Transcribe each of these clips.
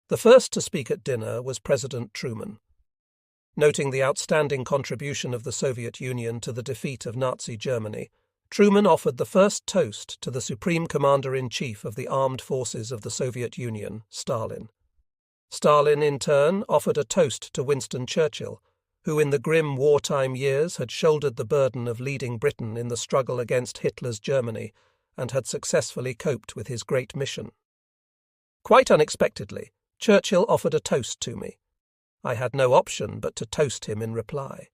The first to speak at dinner was President Truman. Noting the outstanding contribution of the Soviet Union to the defeat of Nazi Germany, Truman offered the first toast to the Supreme Commander-in-Chief of the Armed Forces of the Soviet Union, Stalin. Stalin, in turn, offered a toast to Winston Churchill, who in the grim wartime years had shouldered the burden of leading Britain in the struggle against Hitler's Germany and had successfully coped with his great mission. Quite unexpectedly, Churchill offered a toast to me. I had no option but to toast him in reply.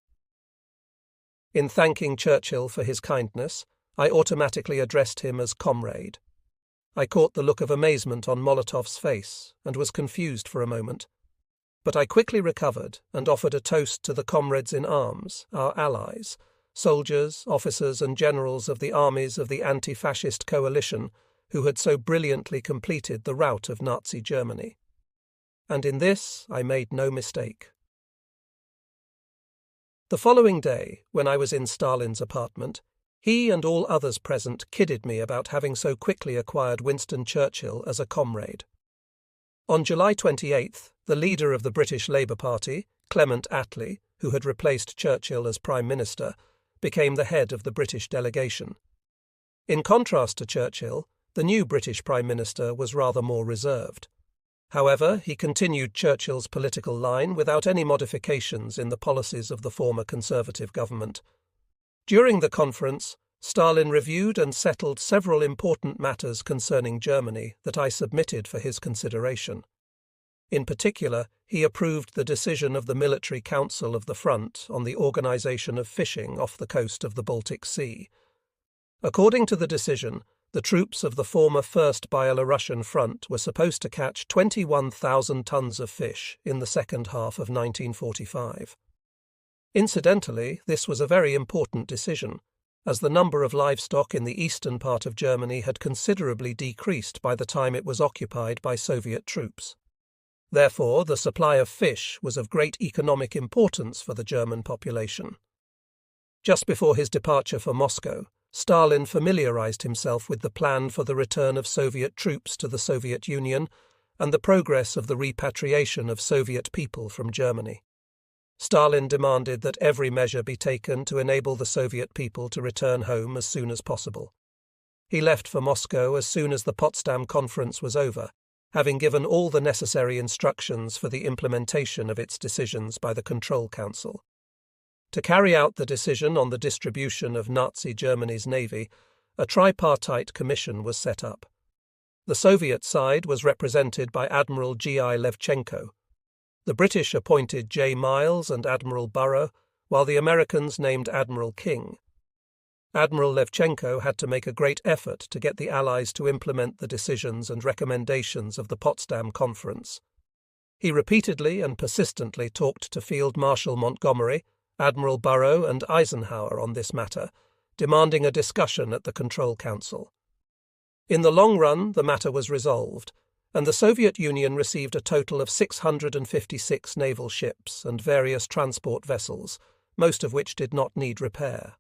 In thanking Churchill for his kindness, I automatically addressed him as comrade. I caught the look of amazement on Molotov's face and was confused for a moment. But I quickly recovered and offered a toast to the comrades in arms, our allies, soldiers, officers and generals of the armies of the anti-fascist coalition who had so brilliantly completed the rout of Nazi Germany. And in this I made no mistake. The following day, when I was in Stalin's apartment, he and all others present kidded me about having so quickly acquired Winston Churchill as a comrade. On July 28th, the leader of the British Labour Party, Clement Attlee, who had replaced Churchill as Prime Minister, became the head of the British delegation. In contrast to Churchill, the new British Prime Minister was rather more reserved. However, he continued Churchill's political line without any modifications in the policies of the former Conservative government. During the conference, Stalin reviewed and settled several important matters concerning Germany that I submitted for his consideration. In particular, he approved the decision of the Military Council of the Front on the organization of fishing off the coast of the Baltic Sea. According to the decision, the troops of the former First Byelorussian Front were supposed to catch 21,000 tons of fish in the second half of 1945. Incidentally, this was a very important decision, as the number of livestock in the eastern part of Germany had considerably decreased by the time it was occupied by Soviet troops. Therefore, the supply of fish was of great economic importance for the German population. Just before his departure for Moscow, Stalin familiarized himself with the plan for the return of Soviet troops to the Soviet Union and the progress of the repatriation of Soviet people from Germany. Stalin demanded that every measure be taken to enable the Soviet people to return home as soon as possible. He left for Moscow as soon as the Potsdam Conference was over, having given all the necessary instructions for the implementation of its decisions by the Control Council. To carry out the decision on the distribution of Nazi Germany's navy, a tripartite commission was set up. The Soviet side was represented by Admiral G.I. Levchenko. The British appointed J. Miles and Admiral Burrow, while the Americans named Admiral King. Admiral Levchenko had to make a great effort to get the Allies to implement the decisions and recommendations of the Potsdam Conference. He repeatedly and persistently talked to Field Marshal Montgomery, Admiral Burrow and Eisenhower on this matter, demanding a discussion at the Control Council. In the long run, the matter was resolved, and the Soviet Union received a total of 656 naval ships and various transport vessels, most of which did not need repair.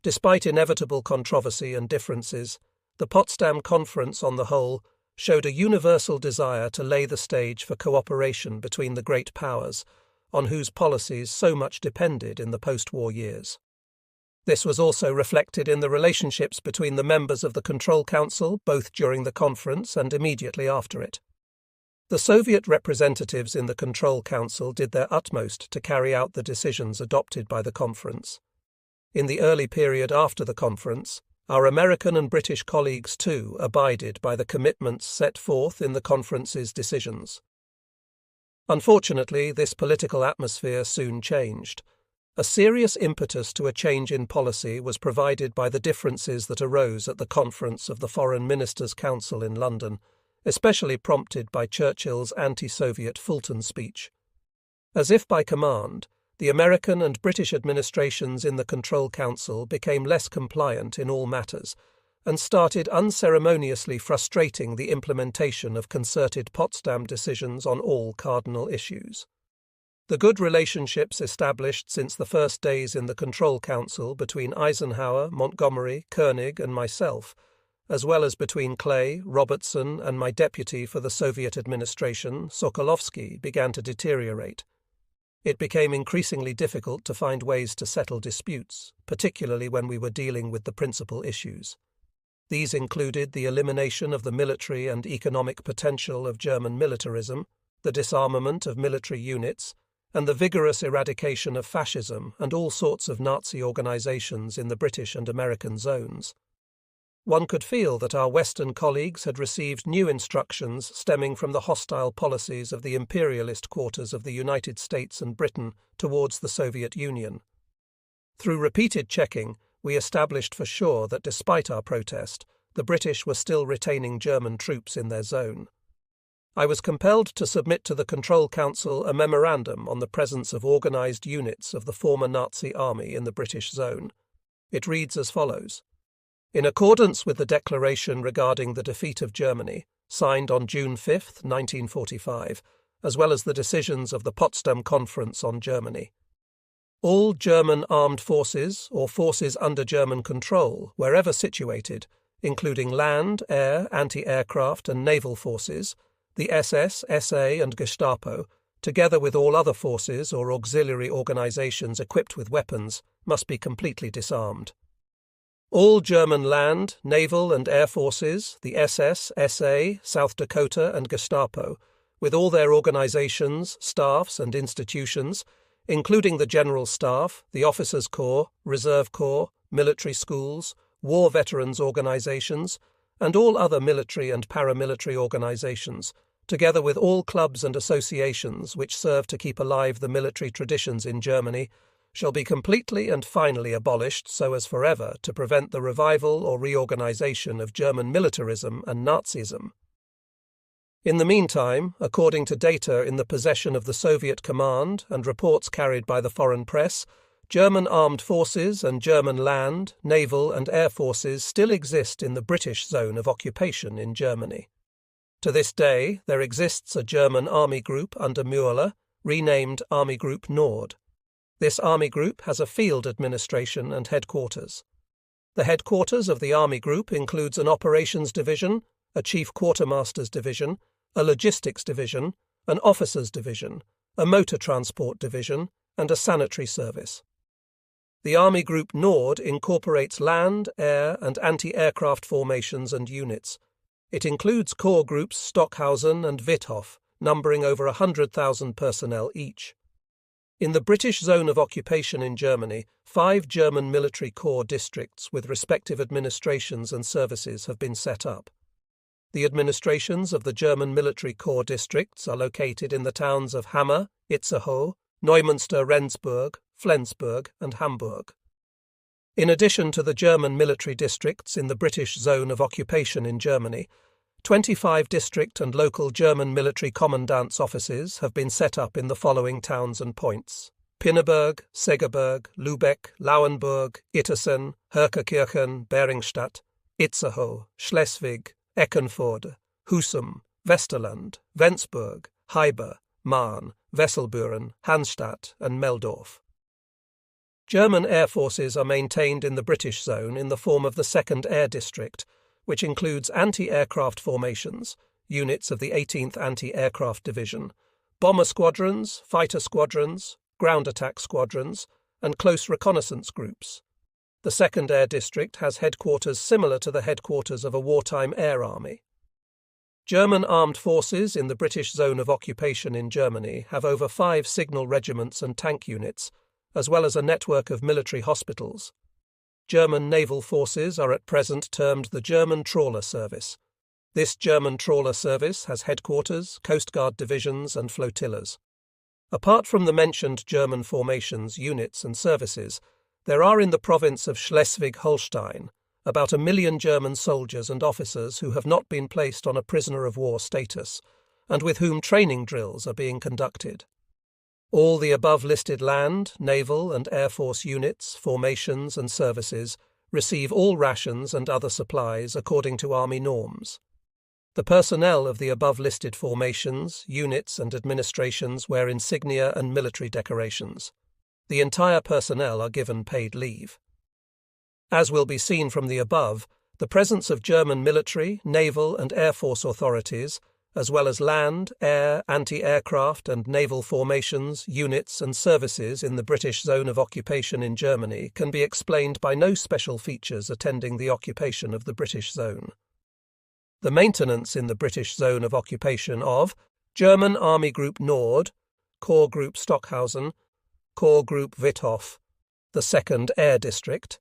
Despite inevitable controversy and differences, the Potsdam Conference on the whole showed a universal desire to lay the stage for cooperation between the great powers, on whose policies so much depended in the post-war years. This was also reflected in the relationships between the members of the Control Council, both during the conference and immediately after it. The Soviet representatives in the Control Council did their utmost to carry out the decisions adopted by the conference. In the early period after the conference, our American and British colleagues too abided by the commitments set forth in the conference's decisions. Unfortunately, this political atmosphere soon changed. A serious impetus to a change in policy was provided by the differences that arose at the conference of the Foreign Ministers' Council in London, especially prompted by Churchill's anti-Soviet Fulton speech. As if by command, the American and British administrations in the Control Council became less compliant in all matters and started unceremoniously frustrating the implementation of concerted Potsdam decisions on all cardinal issues. The good relationships established since the first days in the Control Council between Eisenhower, Montgomery, Koenig and myself as well as between Clay, Robertson, and my deputy for the Soviet administration, Sokolovsky, began to deteriorate. It became increasingly difficult to find ways to settle disputes, particularly when we were dealing with the principal issues. These included the elimination of the military and economic potential of German militarism, the disarmament of military units, and the vigorous eradication of fascism and all sorts of Nazi organizations in the British and American zones. One could feel that our Western colleagues had received new instructions stemming from the hostile policies of the imperialist quarters of the United States and Britain towards the Soviet Union. Through repeated checking, we established for sure that despite our protest, the British were still retaining German troops in their zone. I was compelled to submit to the Control Council a memorandum on the presence of organized units of the former Nazi army in the British zone. It reads as follows. In accordance with the declaration regarding the defeat of Germany, signed on June 5, 1945, as well as the decisions of the Potsdam Conference on Germany, all German armed forces or forces under German control, wherever situated, including land, air, anti-aircraft and naval forces, the SS, SA and Gestapo, together with all other forces or auxiliary organizations equipped with weapons, must be completely disarmed. All German land, naval and air forces, the SS, SA, South Dakota and Gestapo, with all their organizations, staffs and institutions, including the General Staff, the Officers' Corps, Reserve Corps, military schools, war veterans organizations, and all other military and paramilitary organizations, together with all clubs and associations which serve to keep alive the military traditions in Germany, shall be completely and finally abolished so as forever to prevent the revival or reorganization of German militarism and Nazism. In the meantime, according to data in the possession of the Soviet command and reports carried by the foreign press, German armed forces and German land, naval and air forces still exist in the British zone of occupation in Germany. To this day, there exists a German army group under Müller, renamed Army Group Nord. This army group has a field administration and headquarters. The headquarters of the army group includes an operations division, a chief quartermaster's division, a logistics division, an officers division, a motor transport division, and a sanitary service. The Army Group Nord incorporates land, air, and anti-aircraft formations and units. It includes corps groups Stockhausen and Witthof, numbering over 100,000 personnel each. In the British zone of occupation in Germany, 5 German military corps districts with respective administrations and services have been set up. The administrations of the German military corps districts are located in the towns of Hammer, Itzehoe, Neumünster-Rendsburg, Flensburg, and Hamburg. In addition to the German military districts in the British zone of occupation in Germany, 25 district and local German military commandants' offices have been set up in the following towns and points: Pinneberg, Segeberg, Lübeck, Lauenburg, Ittersen, Herkirchen, Beringstadt, Itzehoe, Schleswig, Eckernförde, Husum, Westerland, Wentzburg, Heiber, Marn, Wesselburen, Hanstatt, and Meldorf. German air forces are maintained in the British zone in the form of the 2nd Air District, which includes anti-aircraft formations, units of the 18th Anti-Aircraft Division, bomber squadrons, fighter squadrons, ground attack squadrons, and close reconnaissance groups. The 2nd Air District has headquarters similar to the headquarters of a wartime air army. German armed forces in the British zone of occupation in Germany have over 5 signal regiments and tank units, as well as a network of military hospitals. German naval forces are at present termed the German Trawler Service. This German Trawler Service has headquarters, Coast Guard divisions, and flotillas. Apart from the mentioned German formations, units, and services, there are in the province of Schleswig-Holstein about 1 million German soldiers and officers who have not been placed on a prisoner of war status, and with whom training drills are being conducted. All the above-listed land, naval, and air force units, formations, and services receive all rations and other supplies according to Army norms. The personnel of the above-listed formations, units, and administrations wear insignia and military decorations. The entire personnel are given paid leave. As will be seen from the above, The presence of German military, naval and air force authorities, as well as land, air, anti-aircraft and naval formations, units and services in the British zone of occupation in Germany can be explained by no special features attending the occupation of the British zone. The maintenance in the British zone of occupation of German Army Group Nord, Corps Group Stockhausen, Corps Group Withof, the 2nd Air District,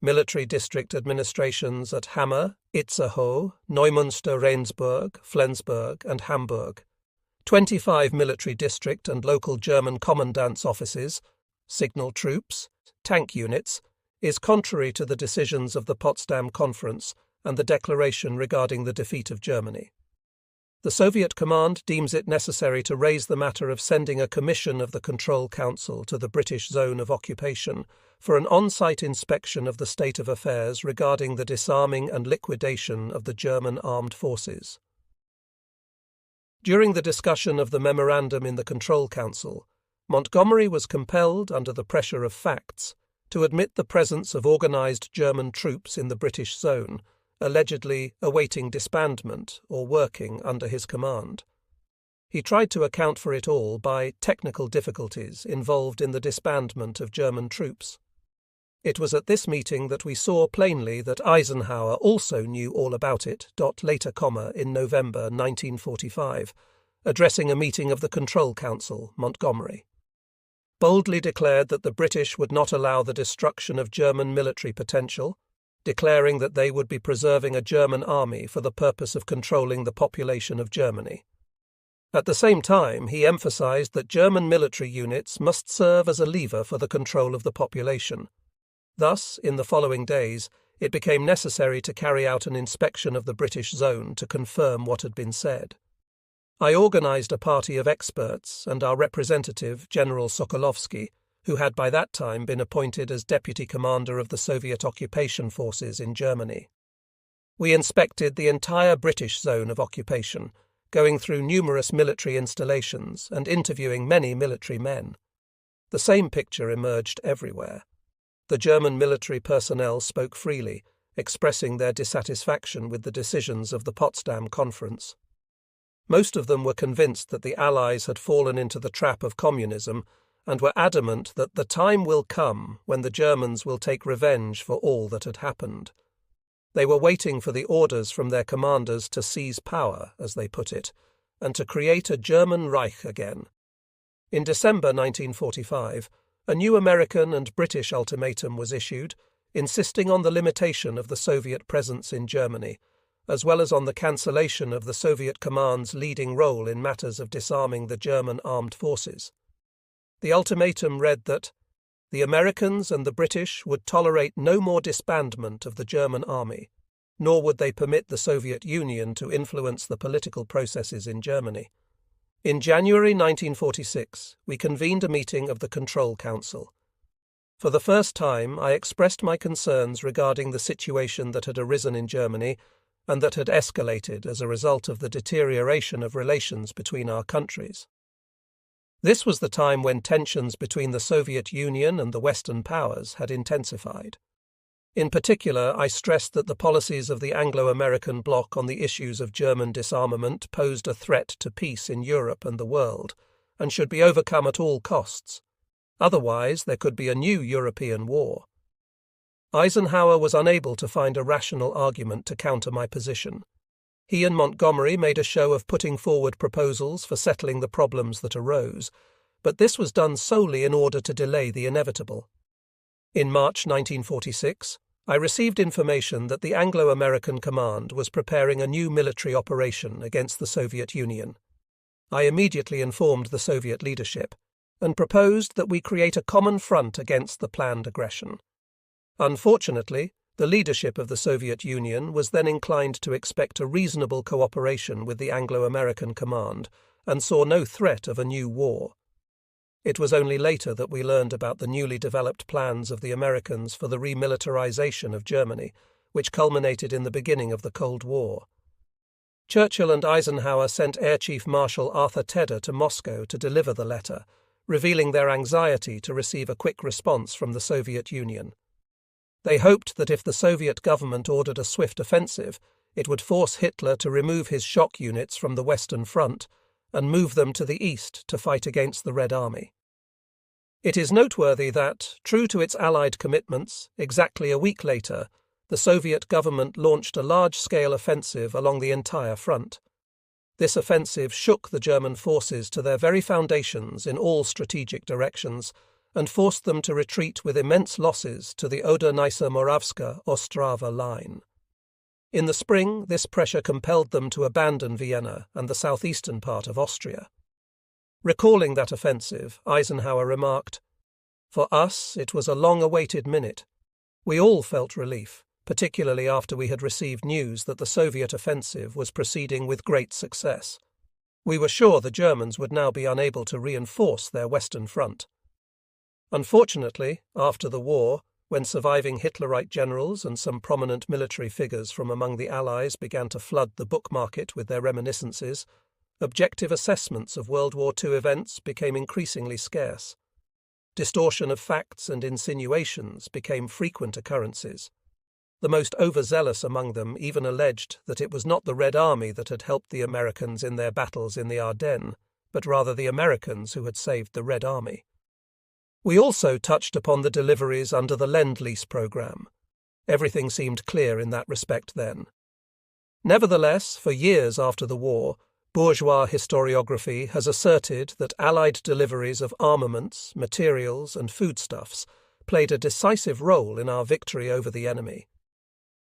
military district administrations at Hammer, Itzehoe, Neumünster-Rheinsburg, Flensburg and Hamburg, 25 military district and local German commandants' offices, signal troops, tank units, is contrary to the decisions of the Potsdam Conference and the declaration regarding the defeat of Germany. The Soviet command deems it necessary to raise the matter of sending a commission of the Control Council to the British zone of occupation for an on-site inspection of the state of affairs regarding the disarming and liquidation of the German armed forces. During the discussion of the memorandum in the Control Council, Montgomery was compelled, under the pressure of facts, to admit the presence of organised German troops in the British zone, allegedly awaiting disbandment or working under his command. He tried to account for it all by technical difficulties involved in the disbandment of German troops. It was at this meeting that we saw plainly that Eisenhower also knew all about it. Later, in November 1945, addressing a meeting of the Control Council, Montgomery boldly declared that the British would not allow the destruction of German military potential, declaring that they would be preserving a German army for the purpose of controlling the population of Germany. At the same time, he emphasized that German military units must serve as a lever for the control of the population. Thus, in the following days, it became necessary to carry out an inspection of the British zone to confirm what had been said. I organized a party of experts and our representative, General Sokolovsky, who had by that time been appointed as deputy commander of the Soviet occupation forces in Germany. We inspected the entire British zone of occupation, going through numerous military installations and interviewing many military men. The same picture emerged everywhere. The German military personnel spoke freely, expressing their dissatisfaction with the decisions of the Potsdam Conference. Most of them were convinced that the Allies had fallen into the trap of communism and were adamant that the time will come when the Germans will take revenge for all that had happened. They were waiting for the orders from their commanders to seize power, as they put it, and to create a German Reich again. In December 1945, a new American and British ultimatum was issued, insisting on the limitation of the Soviet presence in Germany, as well as on the cancellation of the Soviet command's leading role in matters of disarming the German armed forces. The ultimatum read that the Americans and the British would tolerate no more disbandment of the German army, nor would they permit the Soviet Union to influence the political processes in Germany. In January 1946, we convened a meeting of the Control Council. For the first time, I expressed my concerns regarding the situation that had arisen in Germany and that had escalated as a result of the deterioration of relations between our countries. This was the time when tensions between the Soviet Union and the Western powers had intensified. In particular, I stressed that the policies of the Anglo-American bloc on the issues of German disarmament posed a threat to peace in Europe and the world, and should be overcome at all costs. Otherwise, there could be a new European war. Eisenhower was unable to find a rational argument to counter my position. He and Montgomery made a show of putting forward proposals for settling the problems that arose, but this was done solely in order to delay the inevitable. In March 1946, I received information that the Anglo-American Command was preparing a new military operation against the Soviet Union. I immediately informed the Soviet leadership and proposed that we create a common front against the planned aggression. Unfortunately, the leadership of the Soviet Union was then inclined to expect a reasonable cooperation with the Anglo-American Command and saw no threat of a new war. It was only later that we learned about the newly developed plans of the Americans for the remilitarization of Germany, which culminated in the beginning of the Cold War. Churchill and Eisenhower sent Air Chief Marshal Arthur Tedder to Moscow to deliver the letter, revealing their anxiety to receive a quick response from the Soviet Union. They hoped that if the Soviet government ordered a swift offensive, it would force Hitler to remove his shock units from the Western Front and move them to the east to fight against the Red Army. It is noteworthy that, true to its Allied commitments, exactly a week later, the Soviet government launched a large-scale offensive along the entire front. This offensive shook the German forces to their very foundations in all strategic directions and forced them to retreat with immense losses to the Oder-Neisse-Moravska-Ostrava line. In the spring, this pressure compelled them to abandon Vienna and the southeastern part of Austria. Recalling that offensive, Eisenhower remarked, "For us, it was a long-awaited minute. We all felt relief, particularly after we had received news that the Soviet offensive was proceeding with great success. We were sure the Germans would now be unable to reinforce their Western Front." Unfortunately, after the war, when surviving Hitlerite generals and some prominent military figures from among the Allies began to flood the book market with their reminiscences, objective assessments of World War II events became increasingly scarce. Distortion of facts and insinuations became frequent occurrences. The most overzealous among them even alleged that it was not the Red Army that had helped the Americans in their battles in the Ardennes, but rather the Americans who had saved the Red Army. We also touched upon the deliveries under the Lend-Lease program. Everything seemed clear in that respect then. Nevertheless, for years after the war, bourgeois historiography has asserted that Allied deliveries of armaments, materials, and foodstuffs played a decisive role in our victory over the enemy.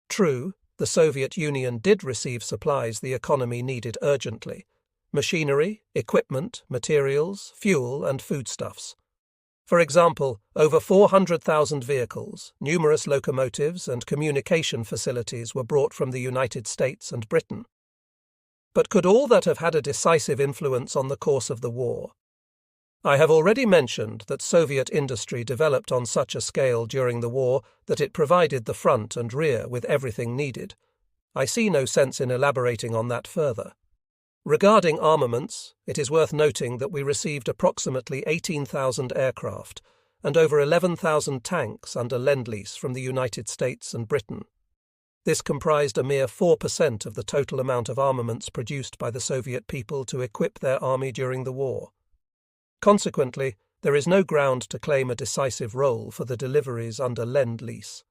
True, the Soviet Union did receive supplies the economy needed urgently: machinery, equipment, materials, fuel, and foodstuffs. For example, over 400,000 vehicles, numerous locomotives, and communication facilities were brought from the United States and Britain. But could all that have had a decisive influence on the course of the war? I have already mentioned that Soviet industry developed on such a scale during the war that it provided the front and rear with everything needed. I see no sense in elaborating on that further. Regarding armaments, it is worth noting that we received approximately 18,000 aircraft and over 11,000 tanks under Lend-Lease from the United States and Britain. This comprised a mere 4% of the total amount of armaments produced by the Soviet people to equip their army during the war. Consequently, there is no ground to claim a decisive role for the deliveries under Lend-Lease.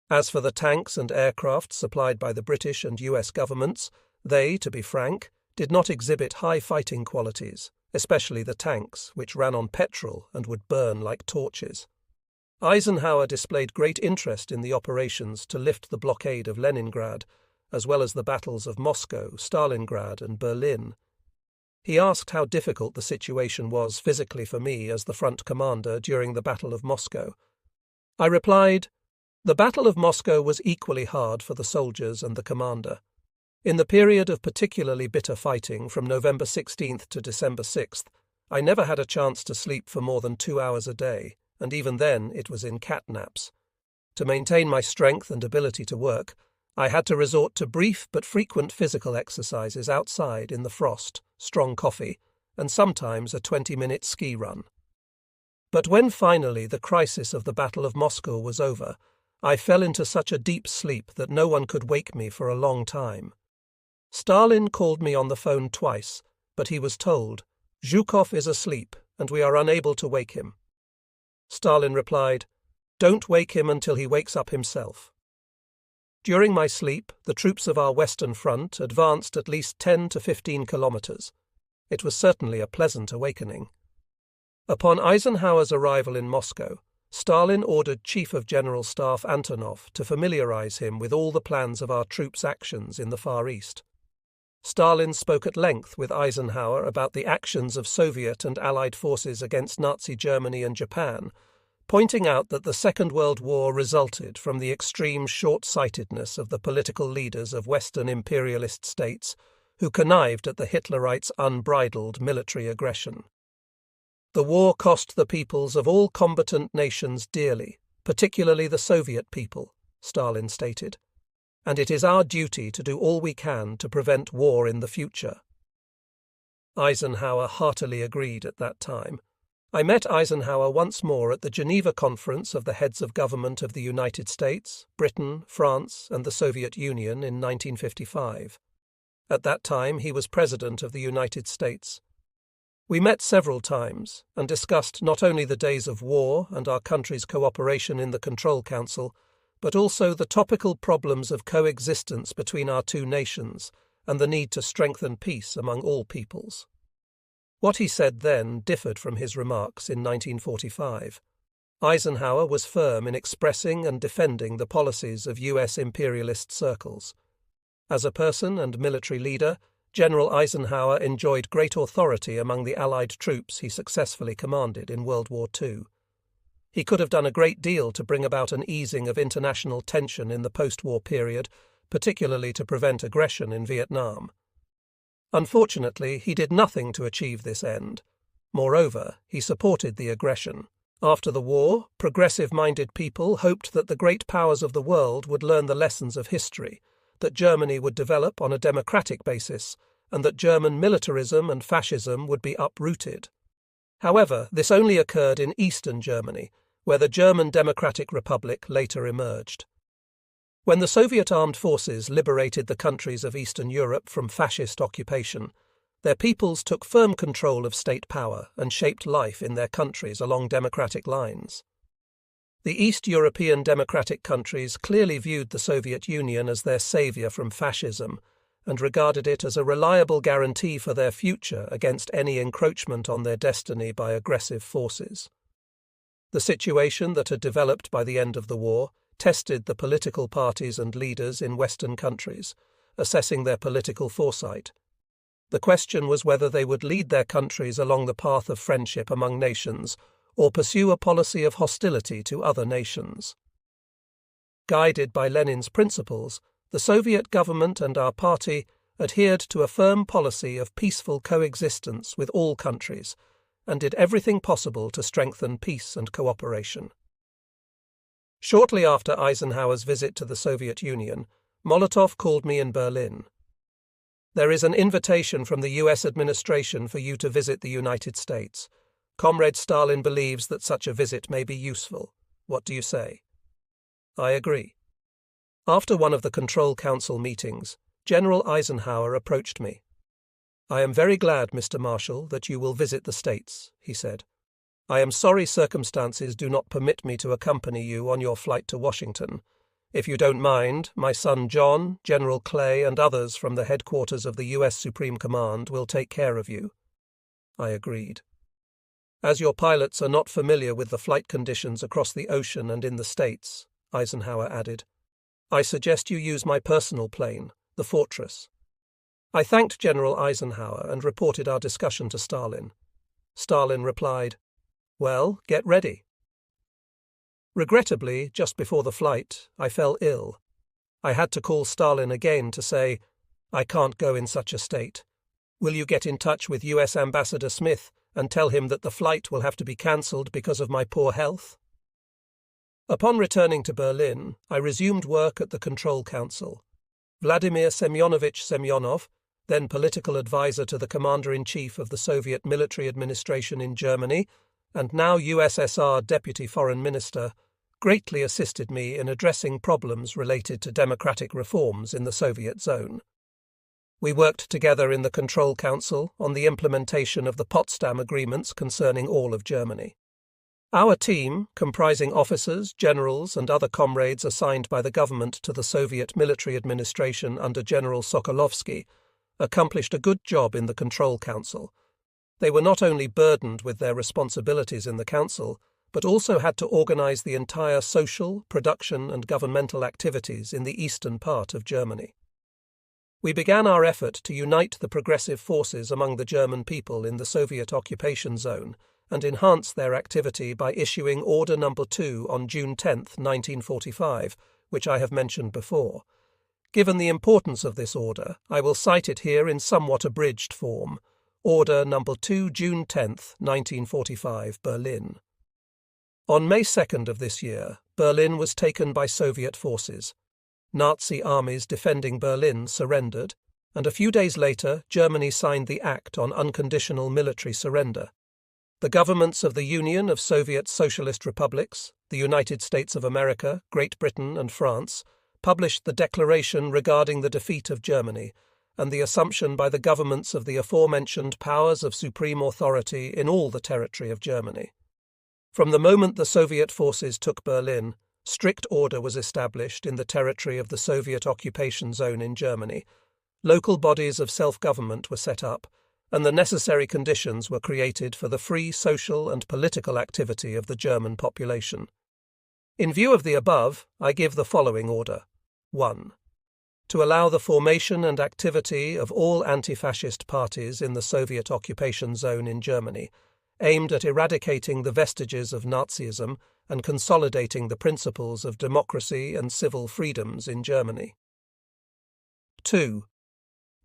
As for the tanks and aircraft supplied by the British and US governments, they, to be frank, did not exhibit high fighting qualities, especially the tanks, which ran on petrol and would burn like torches. Eisenhower displayed great interest in the operations to lift the blockade of Leningrad, as well as the battles of Moscow, Stalingrad, and Berlin. He asked how difficult the situation was physically for me as the front commander during the Battle of Moscow. I replied, "The Battle of Moscow was equally hard for the soldiers and the commander. In the period of particularly bitter fighting from November 16th to December 6th, I never had a chance to sleep for more than 2 hours a day, and even then it was in cat naps. To maintain my strength and ability to work, I had to resort to brief but frequent physical exercises outside in the frost, strong coffee, and sometimes a 20-minute ski run. But when finally the crisis of the Battle of Moscow was over, I fell into such a deep sleep that no one could wake me for a long time. Stalin called me on the phone twice, but he was told, 'Zhukov is asleep, and we are unable to wake him.' Stalin replied, 'Don't wake him until he wakes up himself.' During my sleep, the troops of our Western Front advanced at least 10 to 15 kilometers. It was certainly a pleasant awakening. Upon Eisenhower's arrival in Moscow, Stalin ordered Chief of General Staff Antonov to familiarize him with all the plans of our troops' actions in the Far East. Stalin spoke at length with Eisenhower about the actions of Soviet and Allied forces against Nazi Germany and Japan, pointing out that the Second World War resulted from the extreme short-sightedness of the political leaders of Western imperialist states who connived at the Hitlerites' unbridled military aggression. The war cost the peoples of all combatant nations dearly, particularly the Soviet people, Stalin stated, and it is our duty to do all we can to prevent war in the future. Eisenhower heartily agreed at that time. I met Eisenhower once more at the Geneva Conference of the Heads of Government of the United States, Britain, France, and the Soviet Union in 1955. At that time, he was President of the United States. We met several times and discussed not only the days of war and our country's cooperation in the Control Council, but also the topical problems of coexistence between our two nations and the need to strengthen peace among all peoples. What he said then differed from his remarks in 1945. Eisenhower was firm in expressing and defending the policies of U.S. imperialist circles. As a person and military leader, General Eisenhower enjoyed great authority among the Allied troops he successfully commanded in World War II. He could have done a great deal to bring about an easing of international tension in the post-war period, particularly to prevent aggression in Vietnam. Unfortunately, he did nothing to achieve this end. Moreover, he supported the aggression. After the war, progressive-minded people hoped that the great powers of the world would learn the lessons of history, that Germany would develop on a democratic basis, and that German militarism and fascism would be uprooted. However, this only occurred in Eastern Germany, where the German Democratic Republic later emerged. When the Soviet armed forces liberated the countries of Eastern Europe from fascist occupation, their peoples took firm control of state power and shaped life in their countries along democratic lines. The East European democratic countries clearly viewed the Soviet Union as their savior from fascism and regarded it as a reliable guarantee for their future against any encroachment on their destiny by aggressive forces. The situation that had developed by the end of the war tested the political parties and leaders in Western countries, assessing their political foresight. The question was whether they would lead their countries along the path of friendship among nations or pursue a policy of hostility to other nations. Guided by Lenin's principles, the Soviet government and our party adhered to a firm policy of peaceful coexistence with all countries and did everything possible to strengthen peace and cooperation. Shortly after Eisenhower's visit to the Soviet Union, Molotov called me in Berlin. "There is an invitation from the U.S. administration for you to visit the United States. Comrade Stalin believes that such a visit may be useful. What do you say?" I agree. After one of the Control Council meetings, General Eisenhower approached me. "I am very glad, Mr. Marshall, that you will visit the States," he said. "I am sorry circumstances do not permit me to accompany you on your flight to Washington. If you don't mind, my son John, General Clay, and others from the headquarters of the U.S. Supreme Command will take care of you." I agreed. "As your pilots are not familiar with the flight conditions across the ocean and in the States," Eisenhower added, "I suggest you use my personal plane, the Fortress." I thanked General Eisenhower and reported our discussion to Stalin. Stalin replied, "Well, get ready." Regrettably, just before the flight, I fell ill. I had to call Stalin again to say, "I can't go in such a state. Will you get in touch with U.S. Ambassador Smith and tell him that the flight will have to be cancelled because of my poor health?" Upon returning to Berlin, I resumed work at the Control Council. Vladimir Semyonovich Semyonov, then political advisor to the Commander-in-Chief of the Soviet Military Administration in Germany, and now USSR Deputy Foreign Minister, greatly assisted me in addressing problems related to democratic reforms in the Soviet zone. We worked together in the Control Council on the implementation of the Potsdam Agreements concerning all of Germany. Our team, comprising officers, generals, and other comrades assigned by the government to the Soviet military administration under General Sokolovsky, accomplished a good job in the Control Council. They were not only burdened with their responsibilities in the Council, but also had to organize the entire social, production, and governmental activities in the eastern part of Germany. We began our effort to unite the progressive forces among the German people in the Soviet occupation zone and enhance their activity by issuing Order No. 2 on June 10, 1945, which I have mentioned before. Given the importance of this order, I will cite it here in somewhat abridged form. Order No. 2, June 10, 1945, Berlin. On May 2nd of this year, Berlin was taken by Soviet forces. Nazi armies defending Berlin surrendered, and a few days later Germany signed the Act on Unconditional Military Surrender. The governments of the Union of Soviet Socialist Republics, the United States of America, Great Britain, and France published the declaration regarding the defeat of Germany and the assumption by the governments of the aforementioned powers of supreme authority in all the territory of Germany. From the moment the Soviet forces took Berlin, strict order was established in the territory of the Soviet occupation zone in Germany. Local bodies of self-government were set up, and the necessary conditions were created for the free social and political activity of the German population. In view of the above, I give the following order. 1. To allow the formation and activity of all anti-fascist parties in the Soviet occupation zone in Germany, aimed at eradicating the vestiges of Nazism and consolidating the principles of democracy and civil freedoms in Germany. 2.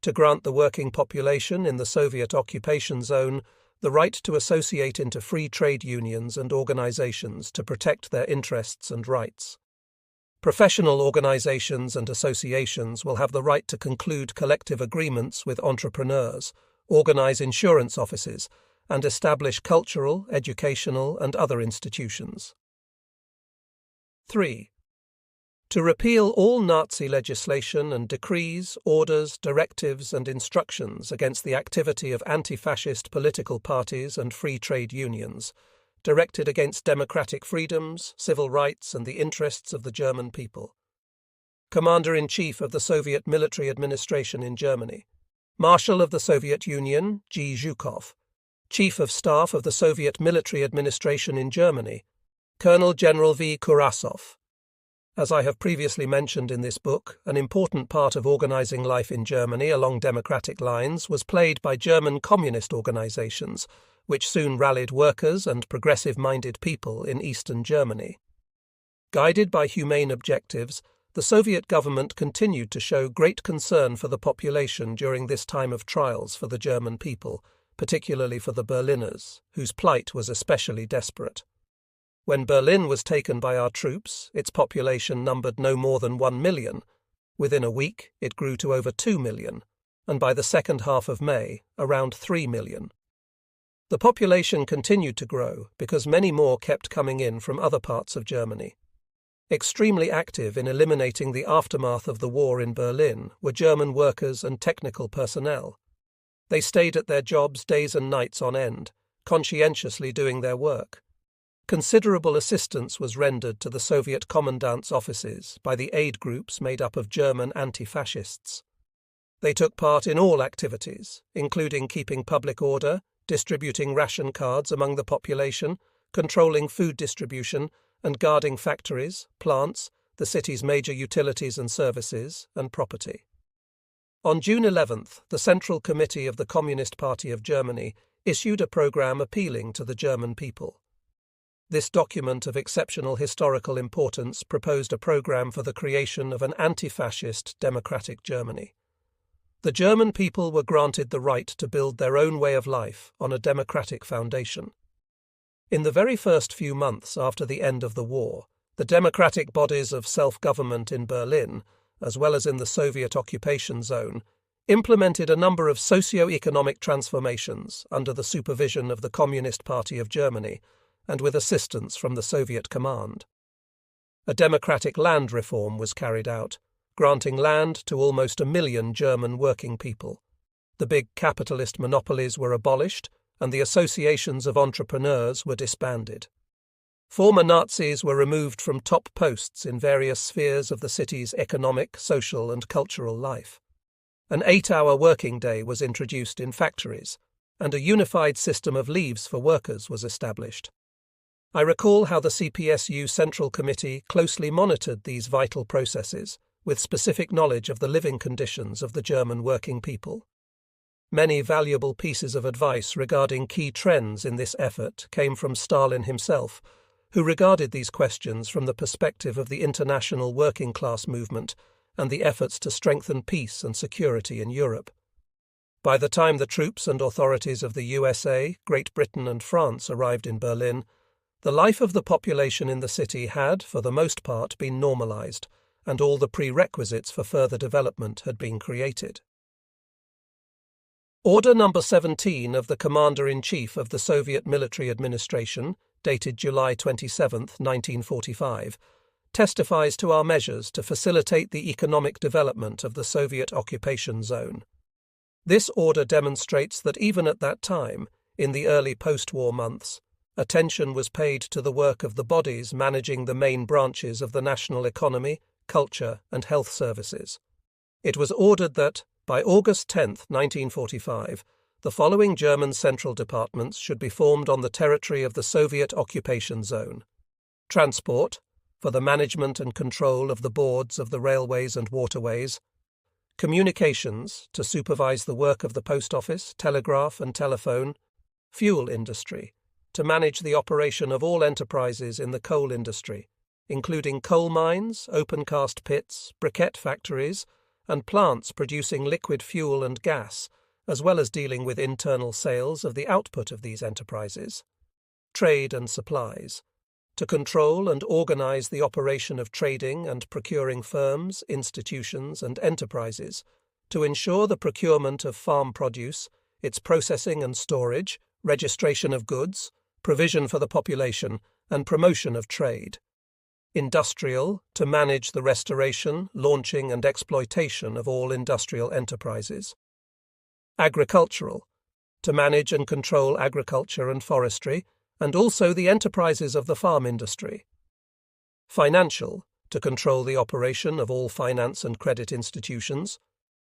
To grant the working population in the Soviet occupation zone the right to associate into free trade unions and organizations to protect their interests and rights. Professional organizations and associations will have the right to conclude collective agreements with entrepreneurs, organize insurance offices, and establish cultural, educational, and other institutions. 3. To repeal all Nazi legislation and decrees, orders, directives, and instructions against the activity of anti-fascist political parties and free trade unions, directed against democratic freedoms, civil rights, and the interests of the German people. Commander-in-Chief of the Soviet Military Administration in Germany, Marshal of the Soviet Union, G. Zhukov, Chief of Staff of the Soviet Military Administration in Germany, Colonel General V. Kurasov. As I have previously mentioned in this book, an important part of organizing life in Germany along democratic lines was played by German communist organizations, which soon rallied workers and progressive-minded people in eastern Germany. Guided by humane objectives, the Soviet government continued to show great concern for the population during this time of trials for the German people, particularly for the Berliners, whose plight was especially desperate. When Berlin was taken by our troops, its population numbered no more than 1 million. Within a week, it grew to over 2 million, and by the second half of May, around 3 million. The population continued to grow because many more kept coming in from other parts of Germany. Extremely active in eliminating the aftermath of the war in Berlin were German workers and technical personnel. They stayed at their jobs days and nights on end, conscientiously doing their work. Considerable assistance was rendered to the Soviet commandant's offices by the aid groups made up of German anti-fascists. They took part in all activities, including keeping public order, distributing ration cards among the population, controlling food distribution, and guarding factories, plants, the city's major utilities and services, and property. On June 11th, the Central Committee of the Communist Party of Germany issued a program appealing to the German people. This document of exceptional historical importance proposed a program for the creation of an anti-fascist democratic Germany. The German people were granted the right to build their own way of life on a democratic foundation. In the very first few months after the end of the war, the democratic bodies of self-government in Berlin, as well as in the Soviet occupation zone, implemented a number of socio-economic transformations under the supervision of the Communist Party of Germany and with assistance from the Soviet command. A democratic land reform was carried out, granting land to almost 1 million German working people. The big capitalist monopolies were abolished, and the associations of entrepreneurs were disbanded. Former Nazis were removed from top posts in various spheres of the city's economic, social, and cultural life. An 8-hour working day was introduced in factories, and a unified system of leaves for workers was established. I recall how the CPSU Central Committee closely monitored these vital processes, with specific knowledge of the living conditions of the German working people. Many valuable pieces of advice regarding key trends in this effort came from Stalin himself, who regarded these questions from the perspective of the international working class movement and the efforts to strengthen peace and security in Europe. By the time the troops and authorities of the USA, Great Britain, and France arrived in Berlin, the life of the population in the city had, for the most part, been normalized, and all the prerequisites for further development had been created. Order number 17 of the Commander-in-Chief of the Soviet Military Administration, dated July 27, 1945, testifies to our measures to facilitate the economic development of the Soviet occupation zone. This order demonstrates that even at that time, in the early post-war months, attention was paid to the work of the bodies managing the main branches of the national economy, culture, and health services. It was ordered that, by August 10, 1945, the following German central departments should be formed on the territory of the Soviet occupation zone: Transport, for the management and control of the boards of the railways and waterways; Communications, to supervise the work of the post office, telegraph and telephone; Fuel industry, to manage the operation of all enterprises in the coal industry, including coal mines, open-cast pits, briquette factories, and plants producing liquid fuel and gas, as well as dealing with internal sales of the output of these enterprises; Trade and supplies, to control and organize the operation of trading and procuring firms, institutions, and enterprises, to ensure the procurement of farm produce, its processing and storage, registration of goods, provision for the population, and promotion of trade; Industrial, to manage the restoration, launching, and exploitation of all industrial enterprises; Agricultural, to manage and control agriculture and forestry, and also the enterprises of the farm industry; Financial, to control the operation of all finance and credit institutions;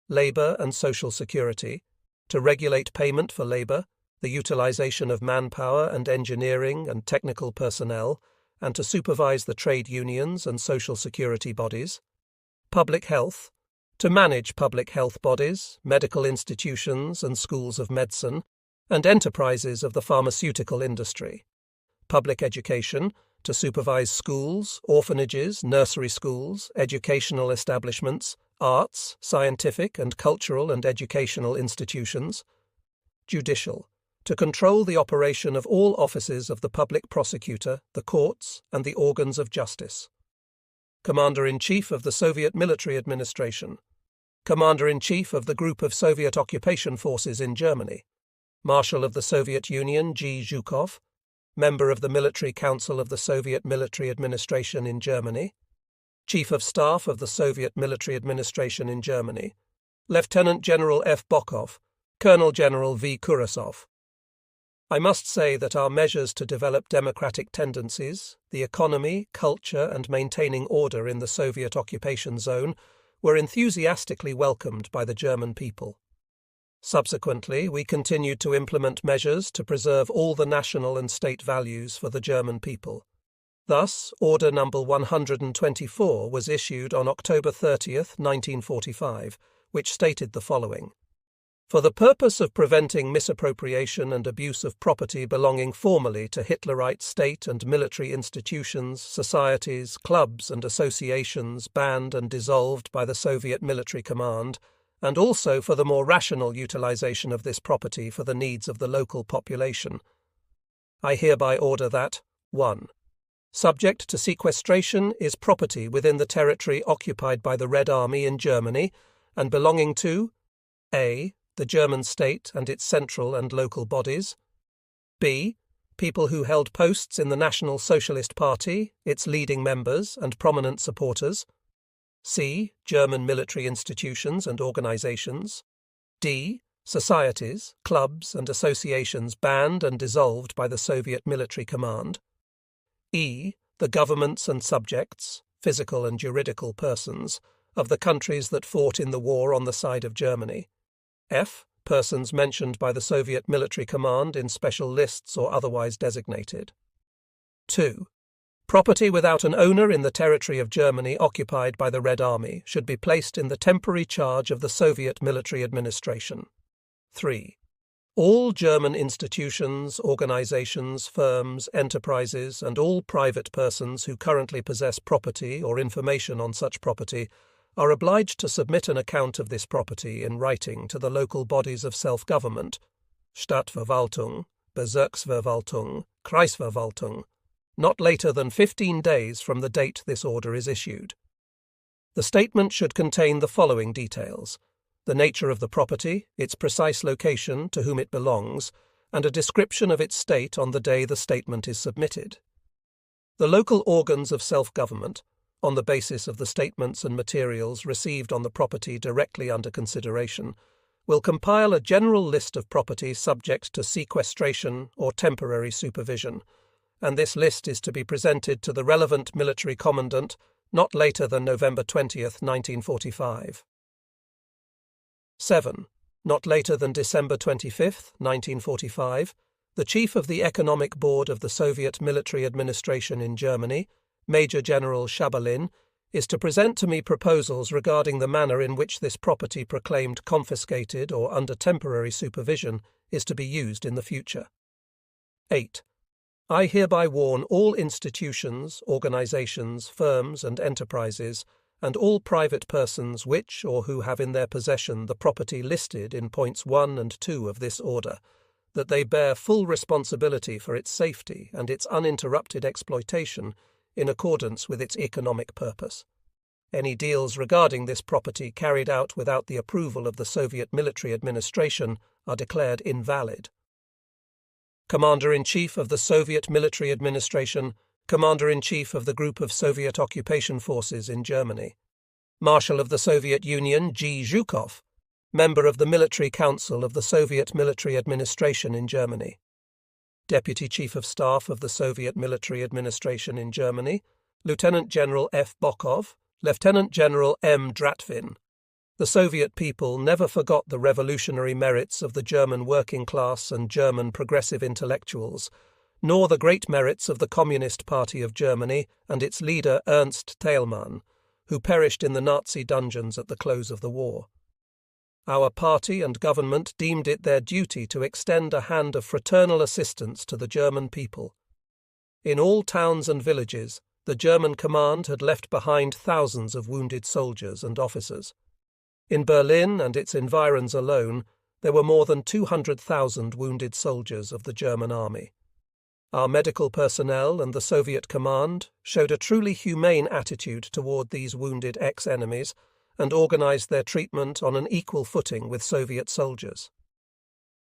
Labor and Social Security, to regulate payment for labor, the utilization of manpower and engineering and technical personnel, and to supervise the trade unions and social security bodies; Public Health, to manage public health bodies, medical institutions and schools of medicine, and enterprises of the pharmaceutical industry; Public Education, to supervise schools, orphanages, nursery schools, educational establishments, arts, scientific and cultural and educational institutions; Judicial, to control the operation of all offices of the public prosecutor, the courts, and the organs of justice; Commander-in-Chief of the Soviet Military Administration; Commander-in-Chief of the Group of Soviet Occupation Forces in Germany; Marshal of the Soviet Union G. Zhukov; Member of the Military Council of the Soviet Military Administration in Germany; Chief of Staff of the Soviet Military Administration in Germany; Lieutenant General F. Bokov; Colonel General V. Kurasov. I must say that our measures to develop democratic tendencies, the economy, culture, and maintaining order in the Soviet occupation zone were enthusiastically welcomed by the German people. Subsequently, we continued to implement measures to preserve all the national and state values for the German people. Thus, Order number 124 was issued on October 30, 1945, which stated the following: For the purpose of preventing misappropriation and abuse of property belonging formally to Hitlerite state and military institutions, societies, clubs, and associations banned and dissolved by the Soviet Military Command, and also for the more rational utilization of this property for the needs of the local population, I hereby order that 1. Subject to sequestration is property within the territory occupied by the Red Army in Germany and belonging to a. the German state and its central and local bodies; b. people who held posts in the National Socialist Party, its leading members and prominent supporters; c. German military institutions and organizations; d. societies, clubs, and associations banned and dissolved by the Soviet Military Command; e. the governments and subjects, physical and juridical persons, of the countries that fought in the war on the side of Germany; f. persons mentioned by the Soviet Military Command in special lists or otherwise designated. 2. Property without an owner in the territory of Germany occupied by the Red Army should be placed in the temporary charge of the Soviet Military Administration. 3. All German institutions, organizations, firms, enterprises, and all private persons who currently possess property or information on such property are obliged to submit an account of this property in writing to the local bodies of self-government, Stadtverwaltung, Bezirksverwaltung, Kreisverwaltung, not later than 15 days from the date this order is issued. The statement should contain the following details: the nature of the property, its precise location, to whom it belongs, and a description of its state on the day the statement is submitted. The local organs of self-government, on the basis of the statements and materials received on the property directly under consideration, will compile a general list of property subject to sequestration or temporary supervision, and this list is to be presented to the relevant military commandant not later than November 20th, 1945. 7. Not later than December 25th, 1945, the Chief of the Economic Board of the Soviet Military Administration in Germany, Major General Shabalin, is to present to me proposals regarding the manner in which this property proclaimed confiscated or under temporary supervision is to be used in the future. 8. I hereby warn all institutions, organizations, firms and enterprises, and all private persons which or who have in their possession the property listed in points 1 and 2 of this order, that they bear full responsibility for its safety and its uninterrupted exploitation in accordance with its economic purpose. Any deals regarding this property carried out without the approval of the Soviet military administration are declared invalid. Commander-in-Chief of the Soviet Military Administration, Commander-in-Chief of the Group of Soviet Occupation Forces in Germany. Marshal of the Soviet Union G. Zhukov, Member of the Military Council of the Soviet Military Administration in Germany. Deputy Chief of Staff of the Soviet Military Administration in Germany, Lieutenant General F. Bokov, Lieutenant General M. Dratvin. The Soviet people never forgot the revolutionary merits of the German working class and German progressive intellectuals, nor the great merits of the Communist Party of Germany and its leader Ernst Thälmann, who perished in the Nazi dungeons at the close of the war. Our party and government deemed it their duty to extend a hand of fraternal assistance to the German people. In all towns and villages, the German command had left behind thousands of wounded soldiers and officers. In Berlin and its environs alone, there were more than 200,000 wounded soldiers of the German army. Our medical personnel and the Soviet command showed a truly humane attitude toward these wounded ex-enemies and organized their treatment on an equal footing with Soviet soldiers.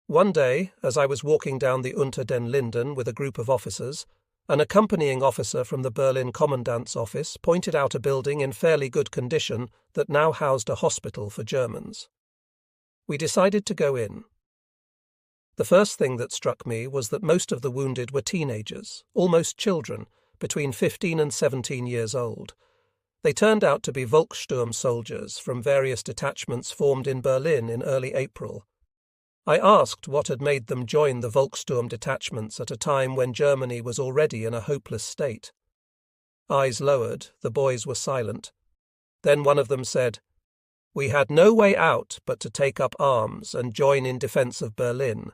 One day, as I was walking down the Unter den Linden with a group of officers, an accompanying officer from the Berlin Commandant's office pointed out a building in fairly good condition that now housed a hospital for Germans. We decided to go in. The first thing that struck me was that most of the wounded were teenagers, almost children, between 15 and 17 years old. They turned out to be Volkssturm soldiers from various detachments formed in Berlin in early April. I asked what had made them join the Volkssturm detachments at a time when Germany was already in a hopeless state. Eyes lowered, the boys were silent. Then one of them said, "We had no way out but to take up arms and join in defense of Berlin.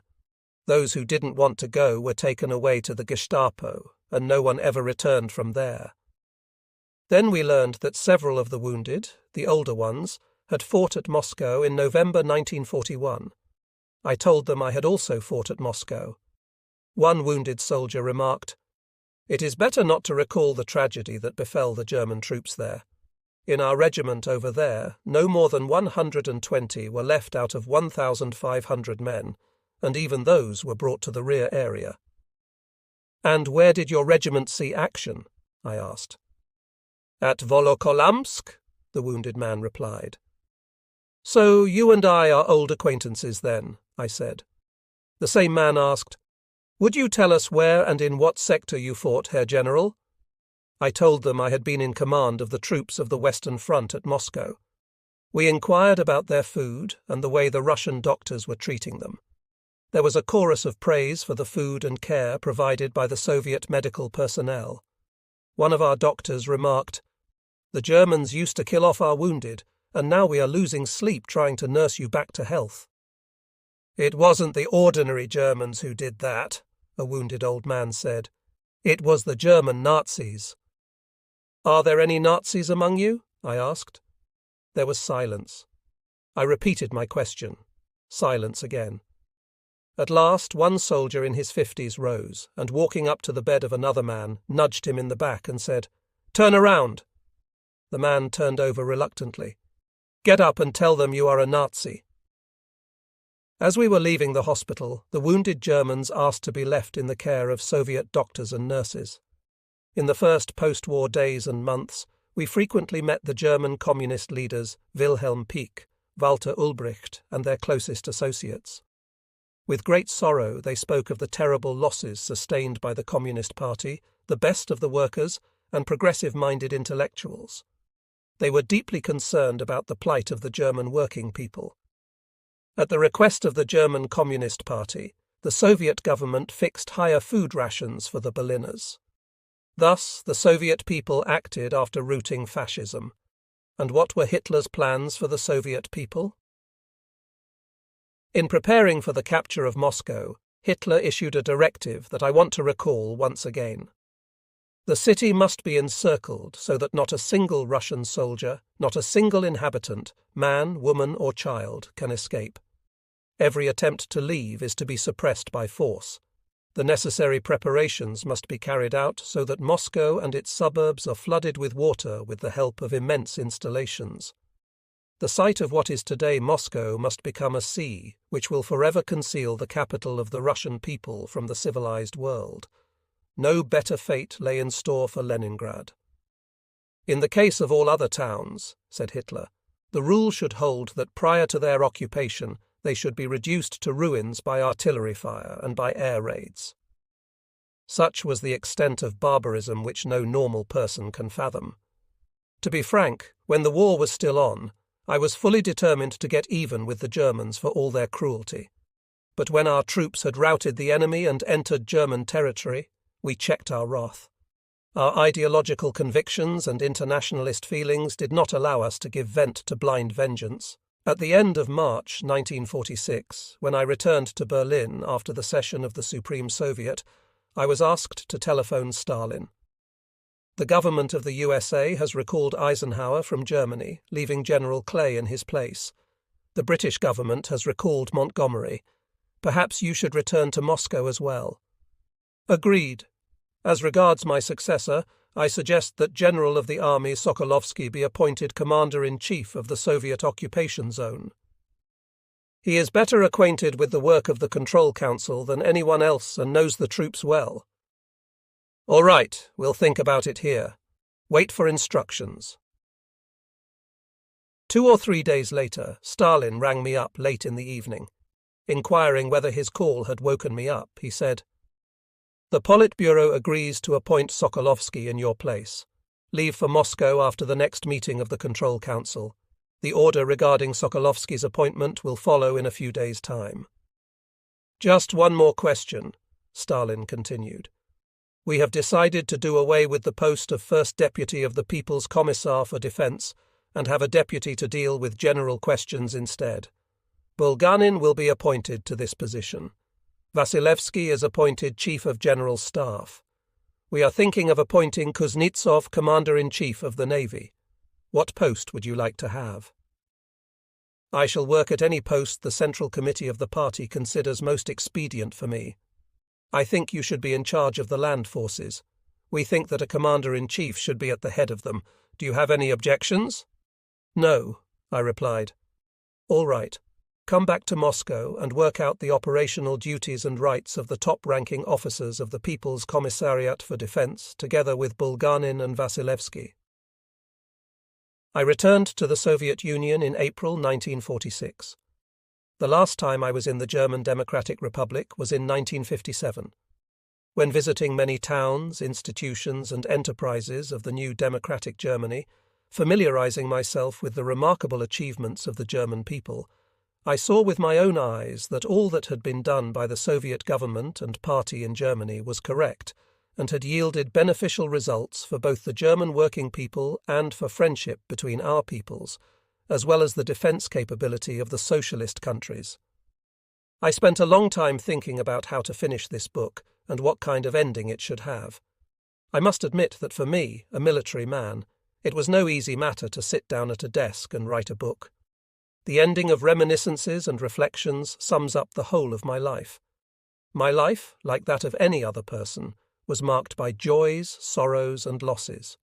Those who didn't want to go were taken away to the Gestapo, and no one ever returned from there." Then we learned that several of the wounded, the older ones, had fought at Moscow in November 1941. I told them I had also fought at Moscow. One wounded soldier remarked, "It is better not to recall the tragedy that befell the German troops there. In our regiment over there, no more than 120 were left out of 1,500 men, and even those were brought to the rear area." "And where did your regiment see action?" I asked. "At Volokolamsk," the wounded man replied. "So you and I are old acquaintances then," I said. The same man asked, "Would you tell us where and in what sector you fought, Herr General?" I told them I had been in command of the troops of the Western Front at Moscow. We inquired about their food and the way the Russian doctors were treating them. There was a chorus of praise for the food and care provided by the Soviet medical personnel. One of our doctors remarked, "The Germans used to kill off our wounded, and now we are losing sleep trying to nurse you back to health." "It wasn't the ordinary Germans who did that," a wounded old man said. "It was the German Nazis." "Are there any Nazis among you?" I asked. There was silence. I repeated my question. Silence again. At last, one soldier in his 50s rose, and walking up to the bed of another man, nudged him in the back and said, "Turn around." The man turned over reluctantly. Get up and tell them you are a Nazi." As we were leaving the hospital, the wounded Germans asked to be left in the care of Soviet doctors and nurses. In the first post-war days and months, we frequently met the German communist leaders Wilhelm Pieck, Walter Ulbricht, and their closest associates. With great sorrow, they spoke of the terrible losses sustained by the Communist Party, the best of the workers, and progressive-minded intellectuals. They were deeply concerned about the plight of the German working people. At the request of the German Communist Party, the Soviet government fixed higher food rations for the Berliners. Thus, the Soviet people acted after rooting fascism. And what were Hitler's plans for the Soviet people? In preparing for the capture of Moscow, Hitler issued a directive that I want to recall once again. The city must be encircled so that not a single Russian soldier, not a single inhabitant, man, woman, or child, can escape. Every attempt to leave is to be suppressed by force. The necessary preparations must be carried out so that Moscow and its suburbs are flooded with water with the help of immense installations. The site of what is today Moscow must become a sea, which will forever conceal the capital of the Russian people from the civilized world. No better fate lay in store for Leningrad. In the case of all other towns, said Hitler, the rule should hold that prior to their occupation they should be reduced to ruins by artillery fire and by air raids. Such was the extent of barbarism which no normal person can fathom. To be frank, when the war was still on, I was fully determined to get even with the Germans for all their cruelty. But when our troops had routed the enemy and entered German territory, we checked our wrath. Our ideological convictions and internationalist feelings did not allow us to give vent to blind vengeance. At the end of March 1946, when I returned to Berlin after the session of the Supreme Soviet, I was asked to telephone Stalin. The government of the USA has recalled Eisenhower from Germany, leaving General Clay in his place. The British government has recalled Montgomery. Perhaps you should return to Moscow as well. Agreed. As regards my successor, I suggest that General of the Army Sokolovsky be appointed Commander-in-Chief of the Soviet occupation zone. He is better acquainted with the work of the Control Council than anyone else and knows the troops well. All right, we'll think about it here. Wait for instructions. 2 or 3 days later, Stalin rang me up late in the evening. Inquiring whether his call had woken me up, he said, "The Politburo agrees to appoint Sokolovsky in your place. Leave for Moscow after the next meeting of the Control Council. The order regarding Sokolovsky's appointment will follow in a few days' time." "Just one more question," Stalin continued. "We have decided to do away with the post of First Deputy of the People's Commissar for Defense and have a deputy to deal with general questions instead. Bulganin will be appointed to this position. Vasilevsky is appointed Chief of General Staff. We are thinking of appointing Kuznetsov Commander-in-Chief of the Navy. What post would you like to have?" "I shall work at any post the Central Committee of the party considers most expedient for me. I think you should be in charge of the land forces. We think that a Commander-in-Chief should be at the head of them. Do you have any objections?" "No," I replied. "All right. Come back to Moscow and work out the operational duties and rights of the top-ranking officers of the People's Commissariat for Defense, together with Bulganin and Vasilevsky." I returned to the Soviet Union in April 1946. The last time I was in the German Democratic Republic was in 1957. When visiting many towns, institutions, and enterprises of the new democratic Germany, familiarizing myself with the remarkable achievements of the German people, I saw with my own eyes that all that had been done by the Soviet government and party in Germany was correct and had yielded beneficial results for both the German working people and for friendship between our peoples, as well as the defense capability of the socialist countries. I spent a long time thinking about how to finish this book and what kind of ending it should have. I must admit that for me, a military man, it was no easy matter to sit down at a desk and write a book. The ending of Reminiscences and Reflections sums up the whole of my life. My life, like that of any other person, was marked by joys, sorrows, and losses.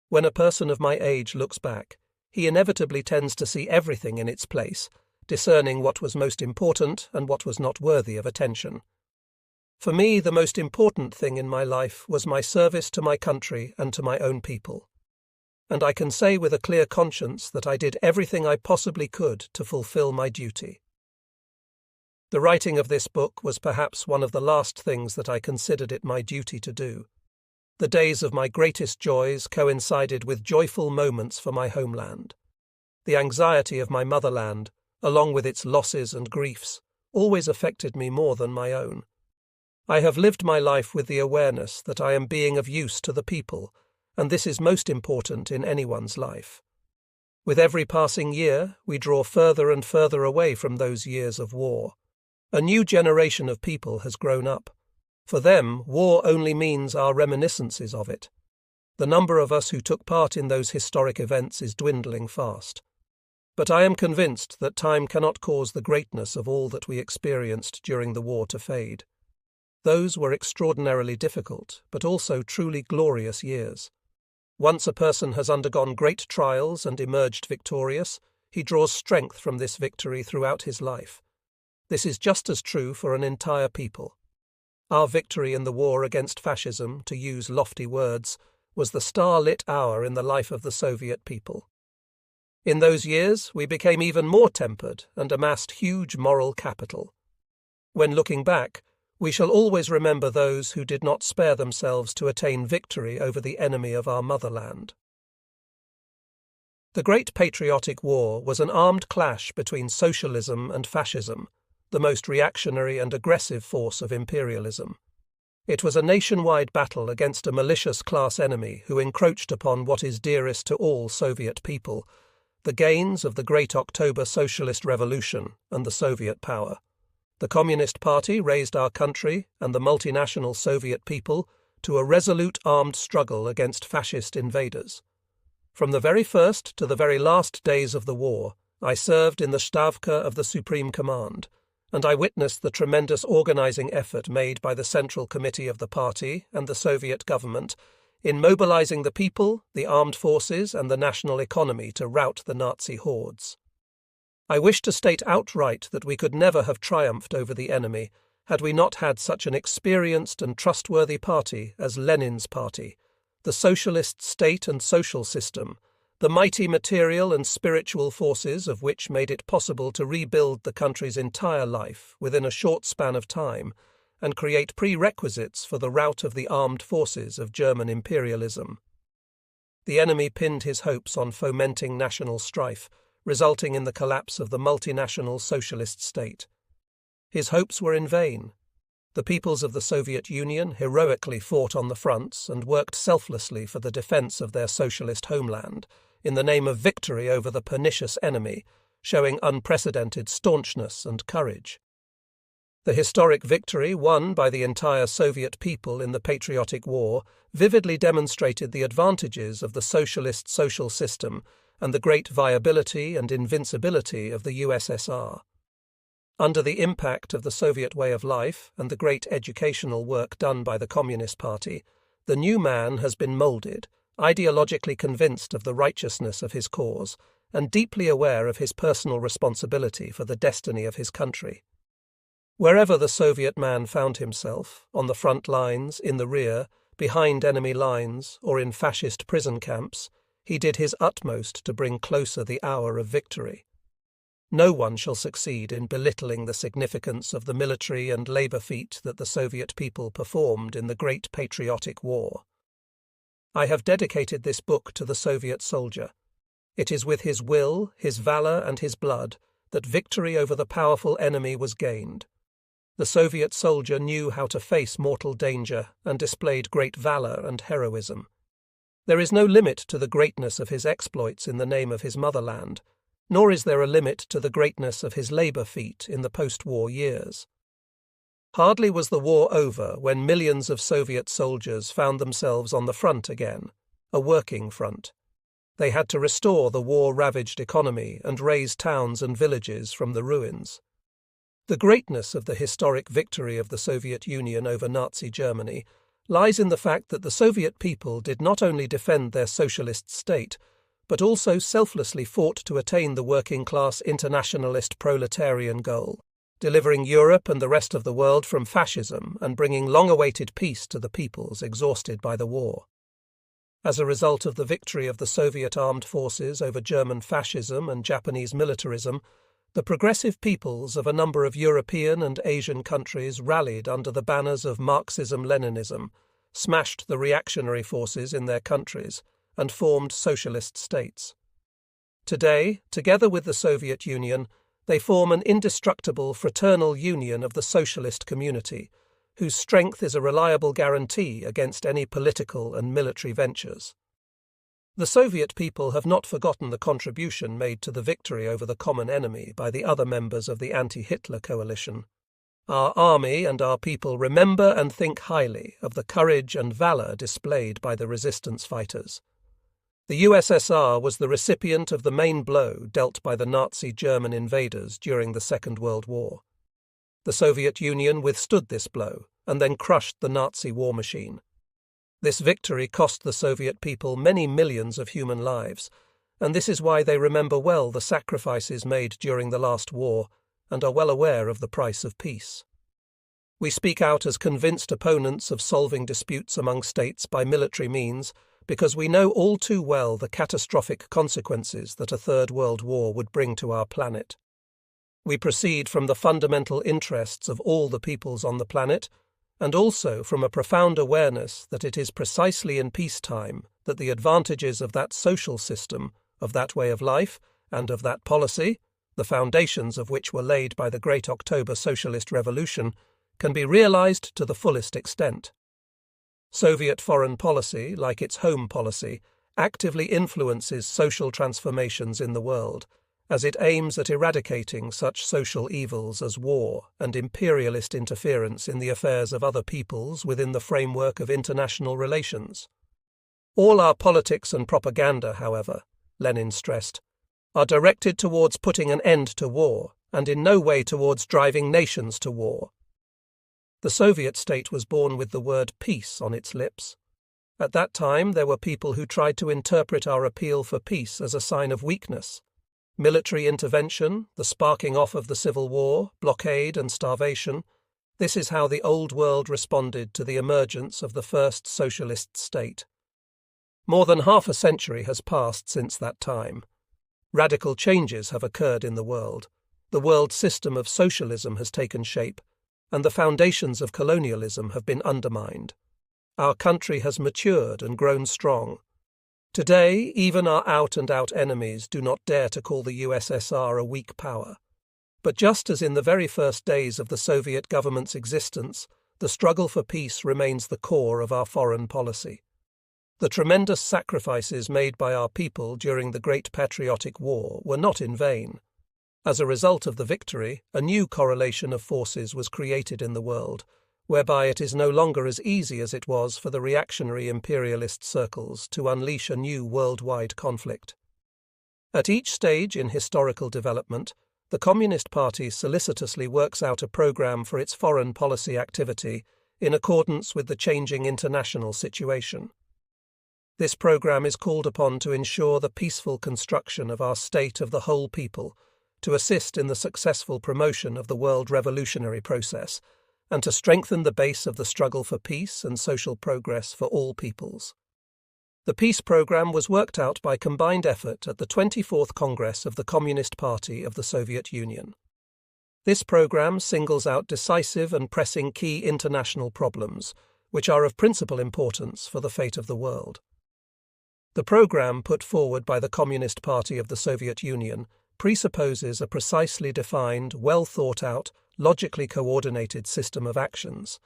When a person of my age looks back, he inevitably tends to see everything in its place, discerning what was most important and what was not worthy of attention. For me, the most important thing in my life was my service to my country and to my own people. And I can say with a clear conscience that I did everything I possibly could to fulfill my duty. The writing of this book was perhaps one of the last things that I considered it my duty to do. The days of my greatest joys coincided with joyful moments for my homeland. The anxiety of my motherland, along with its losses and griefs, always affected me more than my own. I have lived my life with the awareness that I am being of use to the people, and this is most important in anyone's life. With every passing year, we draw further and further away from those years of war. A new generation of people has grown up. For them, war only means our reminiscences of it. The number of us who took part in those historic events is dwindling fast. But I am convinced that time cannot cause the greatness of all that we experienced during the war to fade. Those were extraordinarily difficult, but also truly glorious years. Once a person has undergone great trials and emerged victorious, he draws strength from this victory throughout his life. This is just as true for an entire people. Our victory in the war against fascism, to use lofty words, was the star-lit hour in the life of the Soviet people. In those years, we became even more tempered and amassed huge moral capital. When looking back, we shall always remember those who did not spare themselves to attain victory over the enemy of our motherland. The Great Patriotic War was an armed clash between socialism and fascism, the most reactionary and aggressive force of imperialism. It was a nationwide battle against a malicious class enemy who encroached upon what is dearest to all Soviet people, the gains of the Great October Socialist Revolution and the Soviet power. The Communist Party raised our country and the multinational Soviet people to a resolute armed struggle against fascist invaders. From the very first to the very last days of the war, I served in the Stavka of the Supreme Command, and I witnessed the tremendous organizing effort made by the Central Committee of the party and the Soviet government in mobilizing the people, the armed forces, and the national economy to rout the Nazi hordes. I wish to state outright that we could never have triumphed over the enemy had we not had such an experienced and trustworthy party as Lenin's party, the socialist state and social system, the mighty material and spiritual forces of which made it possible to rebuild the country's entire life within a short span of time and create prerequisites for the rout of the armed forces of German imperialism. The enemy pinned his hopes on fomenting national strife, resulting in the collapse of the multinational socialist state. His hopes were in vain. The peoples of the Soviet Union heroically fought on the fronts and worked selflessly for the defense of their socialist homeland, in the name of victory over the pernicious enemy, showing unprecedented staunchness and courage. The historic victory won by the entire Soviet people in the Patriotic War vividly demonstrated the advantages of the socialist social system and the great viability and invincibility of the USSR. Under the impact of the Soviet way of life and the great educational work done by the Communist Party, the new man has been moulded, ideologically convinced of the righteousness of his cause and deeply aware of his personal responsibility for the destiny of his country. Wherever the Soviet man found himself, on the front lines, in the rear, behind enemy lines, or in fascist prison camps, he did his utmost to bring closer the hour of victory. No one shall succeed in belittling the significance of the military and labour feat that the Soviet people performed in the Great Patriotic War. I have dedicated this book to the Soviet soldier. It is with his will, his valour and his blood that victory over the powerful enemy was gained. The Soviet soldier knew how to face mortal danger and displayed great valour and heroism. There is no limit to the greatness of his exploits in the name of his motherland, nor is there a limit to the greatness of his labour feat in the post-war years. Hardly was the war over when millions of Soviet soldiers found themselves on the front again, a working front. They had to restore the war-ravaged economy and raise towns and villages from the ruins. The greatness of the historic victory of the Soviet Union over Nazi Germany lies in the fact that the Soviet people did not only defend their socialist state, but also selflessly fought to attain the working-class internationalist proletarian goal, delivering Europe and the rest of the world from fascism and bringing long-awaited peace to the peoples exhausted by the war. As a result of the victory of the Soviet armed forces over German fascism and Japanese militarism, the progressive peoples of a number of European and Asian countries rallied under the banners of Marxism-Leninism, smashed the reactionary forces in their countries, and formed socialist states. Today, together with the Soviet Union, they form an indestructible fraternal union of the socialist community, whose strength is a reliable guarantee against any political and military ventures. The Soviet people have not forgotten the contribution made to the victory over the common enemy by the other members of the anti-Hitler coalition. Our army and our people remember and think highly of the courage and valour displayed by the resistance fighters. The USSR was the recipient of the main blow dealt by the Nazi German invaders during the Second World War. The Soviet Union withstood this blow and then crushed the Nazi war machine. This victory cost the Soviet people many millions of human lives, and this is why they remember well the sacrifices made during the last war and are well aware of the price of peace. We speak out as convinced opponents of solving disputes among states by military means because we know all too well the catastrophic consequences that a Third World War would bring to our planet. We proceed from the fundamental interests of all the peoples on the planet, and also from a profound awareness that it is precisely in peacetime that the advantages of that social system, of that way of life, and of that policy, the foundations of which were laid by the Great October Socialist Revolution, can be realized to the fullest extent. Soviet foreign policy, like its home policy, actively influences social transformations in the world, as it aims at eradicating such social evils as war and imperialist interference in the affairs of other peoples within the framework of international relations. All our politics and propaganda, however, Lenin stressed, are directed towards putting an end to war and in no way towards driving nations to war. The Soviet state was born with the word peace on its lips. At that time, there were people who tried to interpret our appeal for peace as a sign of weakness. Military intervention, the sparking off of the Civil War, blockade and starvation, this is how the old world responded to the emergence of the first socialist state. More than half a century has passed since that time. Radical changes have occurred in the world. The world system of socialism has taken shape, and the foundations of colonialism have been undermined. Our country has matured and grown strong. Today, even our out-and-out enemies do not dare to call the USSR a weak power. But just as in the very first days of the Soviet government's existence, the struggle for peace remains the core of our foreign policy. The tremendous sacrifices made by our people during the Great Patriotic War were not in vain. As a result of the victory, a new correlation of forces was created in the world, whereby it is no longer as easy as it was for the reactionary imperialist circles to unleash a new worldwide conflict. At each stage in historical development, the Communist Party solicitously works out a program for its foreign policy activity in accordance with the changing international situation. This program is called upon to ensure the peaceful construction of our state of the whole people, to assist in the successful promotion of the world revolutionary process, and to strengthen the base of the struggle for peace and social progress for all peoples. The peace program was worked out by combined effort at the 24th Congress of the Communist Party of the Soviet Union. This program singles out decisive and pressing key international problems, which are of principal importance for the fate of the world. The program put forward by the Communist Party of the Soviet Union presupposes a precisely defined, well-thought-out, logically coordinated system of actions.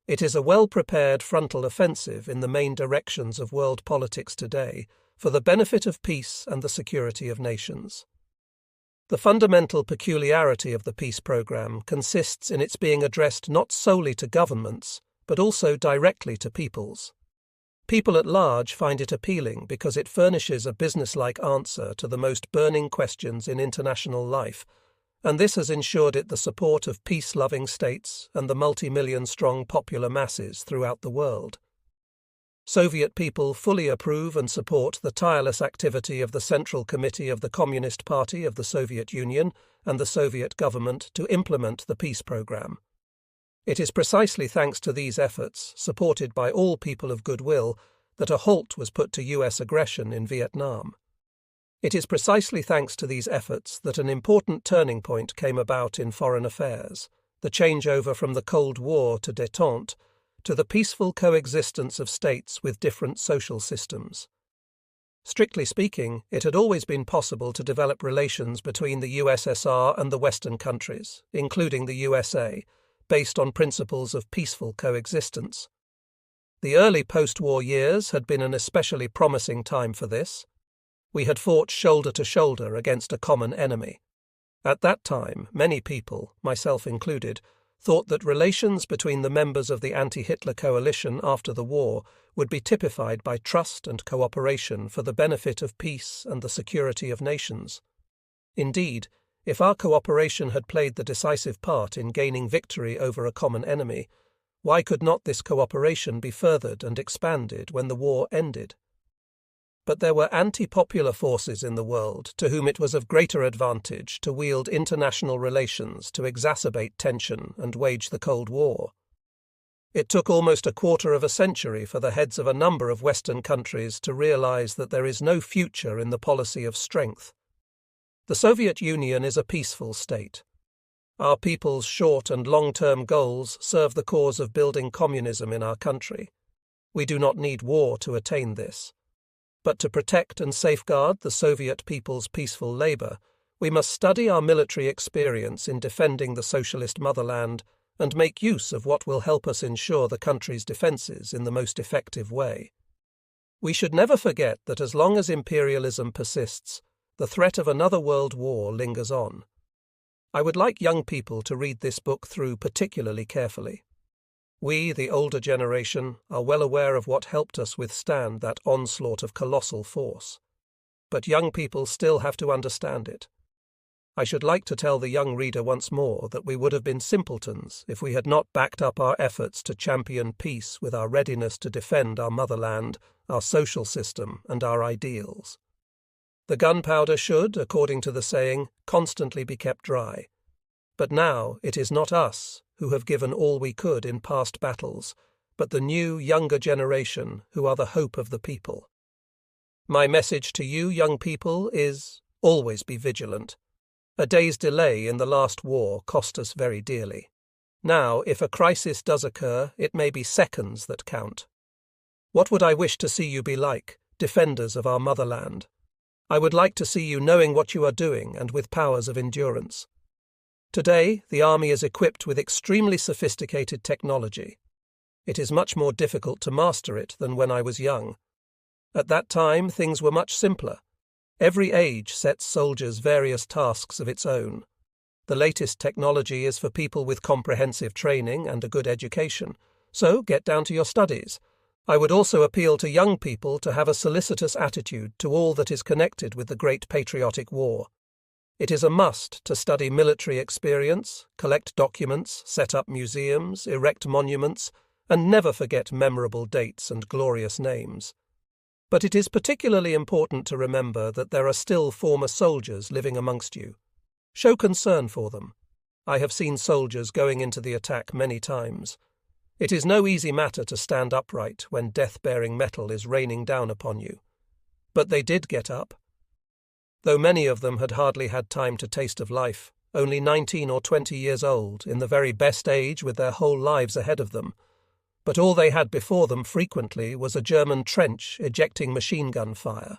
It is a well-prepared frontal offensive in the main directions of world politics today for the benefit of peace and the security of nations. The fundamental peculiarity of the peace program consists in its being addressed not solely to governments, but also directly to peoples. People at large find it appealing because it furnishes a businesslike answer to the most burning questions in international life, and this has ensured it the support of peace-loving states and the multi-million-strong popular masses throughout the world. Soviet people fully approve and support the tireless activity of the Central Committee of the Communist Party of the Soviet Union and the Soviet government to implement the peace program. It is precisely thanks to these efforts, supported by all people of goodwill, that a halt was put to US aggression in Vietnam. It is precisely thanks to these efforts that an important turning point came about in foreign affairs, the changeover from the Cold War to détente, to the peaceful coexistence of states with different social systems. Strictly speaking, it had always been possible to develop relations between the USSR and the Western countries, including the USA, based on principles of peaceful coexistence. The early post-war years had been an especially promising time for this. We had fought shoulder to shoulder against a common enemy. At that time, many people, myself included, thought that relations between the members of the anti-Hitler coalition after the war would be typified by trust and cooperation for the benefit of peace and the security of nations. Indeed, if our cooperation had played the decisive part in gaining victory over a common enemy, why could not this cooperation be furthered and expanded when the war ended? But there were anti-popular forces in the world to whom it was of greater advantage to wield international relations to exacerbate tension and wage the Cold War. It took almost a quarter of a century for the heads of a number of Western countries to realize that there is no future in the policy of strength. The Soviet Union is a peaceful state. Our people's short and long-term goals serve the cause of building communism in our country. We do not need war to attain this. But to protect and safeguard the Soviet people's peaceful labor, we must study our military experience in defending the socialist motherland and make use of what will help us ensure the country's defenses in the most effective way. We should never forget that as long as imperialism persists, the threat of another world war lingers on. I would like young people to read this book through particularly carefully. We, the older generation, are well aware of what helped us withstand that onslaught of colossal force. But young people still have to understand it. I should like to tell the young reader once more that we would have been simpletons if we had not backed up our efforts to champion peace with our readiness to defend our motherland, our social system, and our ideals. The gunpowder should, according to the saying, constantly be kept dry. But now it is not us who have given all we could in past battles, but the new, younger generation who are the hope of the people. My message to you, young people, is always be vigilant. A day's delay in the last war cost us very dearly. Now, if a crisis does occur, it may be seconds that count. What would I wish to see you be like, defenders of our motherland? I would like to see you knowing what you are doing and with powers of endurance. Today, the army is equipped with extremely sophisticated technology. It is much more difficult to master it than when I was young. At that time, things were much simpler. Every age sets soldiers various tasks of its own. The latest technology is for people with comprehensive training and a good education, so get down to your studies. I would also appeal to young people to have a solicitous attitude to all that is connected with the Great Patriotic War. It is a must to study military experience, collect documents, set up museums, erect monuments, and never forget memorable dates and glorious names. But it is particularly important to remember that there are still former soldiers living amongst you. Show concern for them. I have seen soldiers going into the attack many times. It is no easy matter to stand upright when death-bearing metal is raining down upon you. But they did get up. Though many of them had hardly had time to taste of life, only 19 or 20 years old, in the very best age with their whole lives ahead of them. But all they had before them frequently was a German trench ejecting machine gun fire.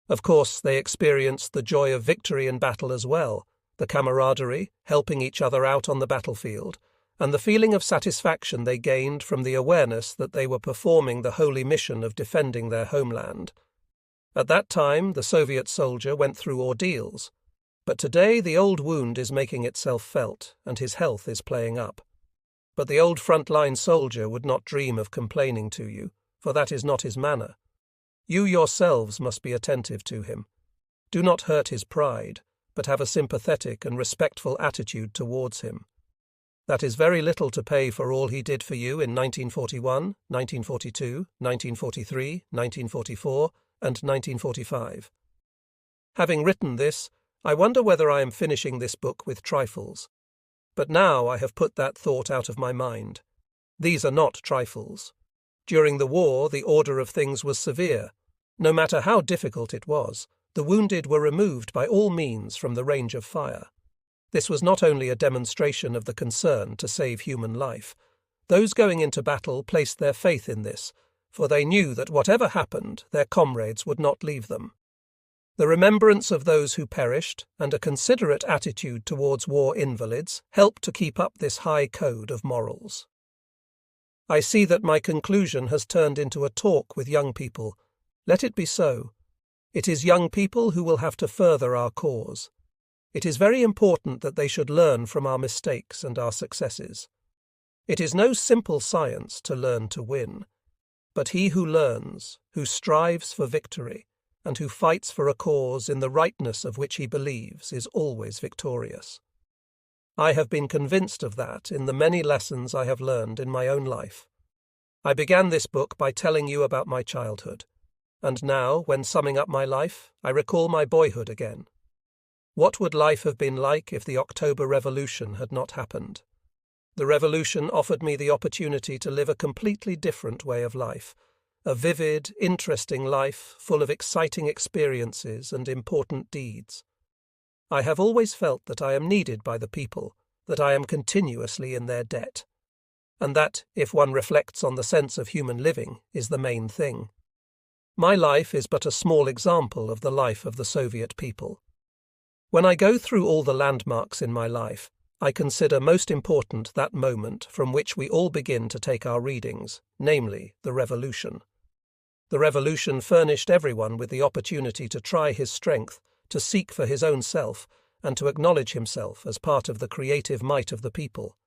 Of course, they experienced the joy of victory in battle as well, the camaraderie, helping each other out on the battlefield, and the feeling of satisfaction they gained from the awareness that they were performing the holy mission of defending their homeland. At that time, the Soviet soldier went through ordeals, but today the old wound is making itself felt, and his health is playing up. But the old front-line soldier would not dream of complaining to you, for that is not his manner. You yourselves must be attentive to him. Do not hurt his pride, but have a sympathetic and respectful attitude towards him. That is very little to pay for all he did for you in 1941, 1942, 1943, 1944, and 1945. Having written this, I wonder whether I am finishing this book with trifles. But now I have put that thought out of my mind. These are not trifles. During the war, the order of things was severe. No matter how difficult it was, the wounded were removed by all means from the range of fire. This was not only a demonstration of the concern to save human life. Those going into battle placed their faith in this, for they knew that whatever happened, their comrades would not leave them. The remembrance of those who perished and a considerate attitude towards war invalids helped to keep up this high code of morals. I see that my conclusion has turned into a talk with young people. Let it be so. It is young people who will have to further our cause. It is very important that they should learn from our mistakes and our successes. It is no simple science to learn to win, but he who learns, who strives for victory, and who fights for a cause in the rightness of which he believes is always victorious. I have been convinced of that in the many lessons I have learned in my own life. I began this book by telling you about my childhood, and now, when summing up my life, I recall my boyhood again. What would life have been like if the October Revolution had not happened? The revolution offered me the opportunity to live a completely different way of life, a vivid, interesting life full of exciting experiences and important deeds. I have always felt that I am needed by the people, that I am continuously in their debt, and that, if one reflects on the sense of human living, is the main thing. My life is but a small example of the life of the Soviet people. When I go through all the landmarks in my life, I consider most important that moment from which we all begin to take our readings, namely, the revolution. The revolution furnished everyone with the opportunity to try his strength, to seek for his own self, and to acknowledge himself as part of the creative might of the people.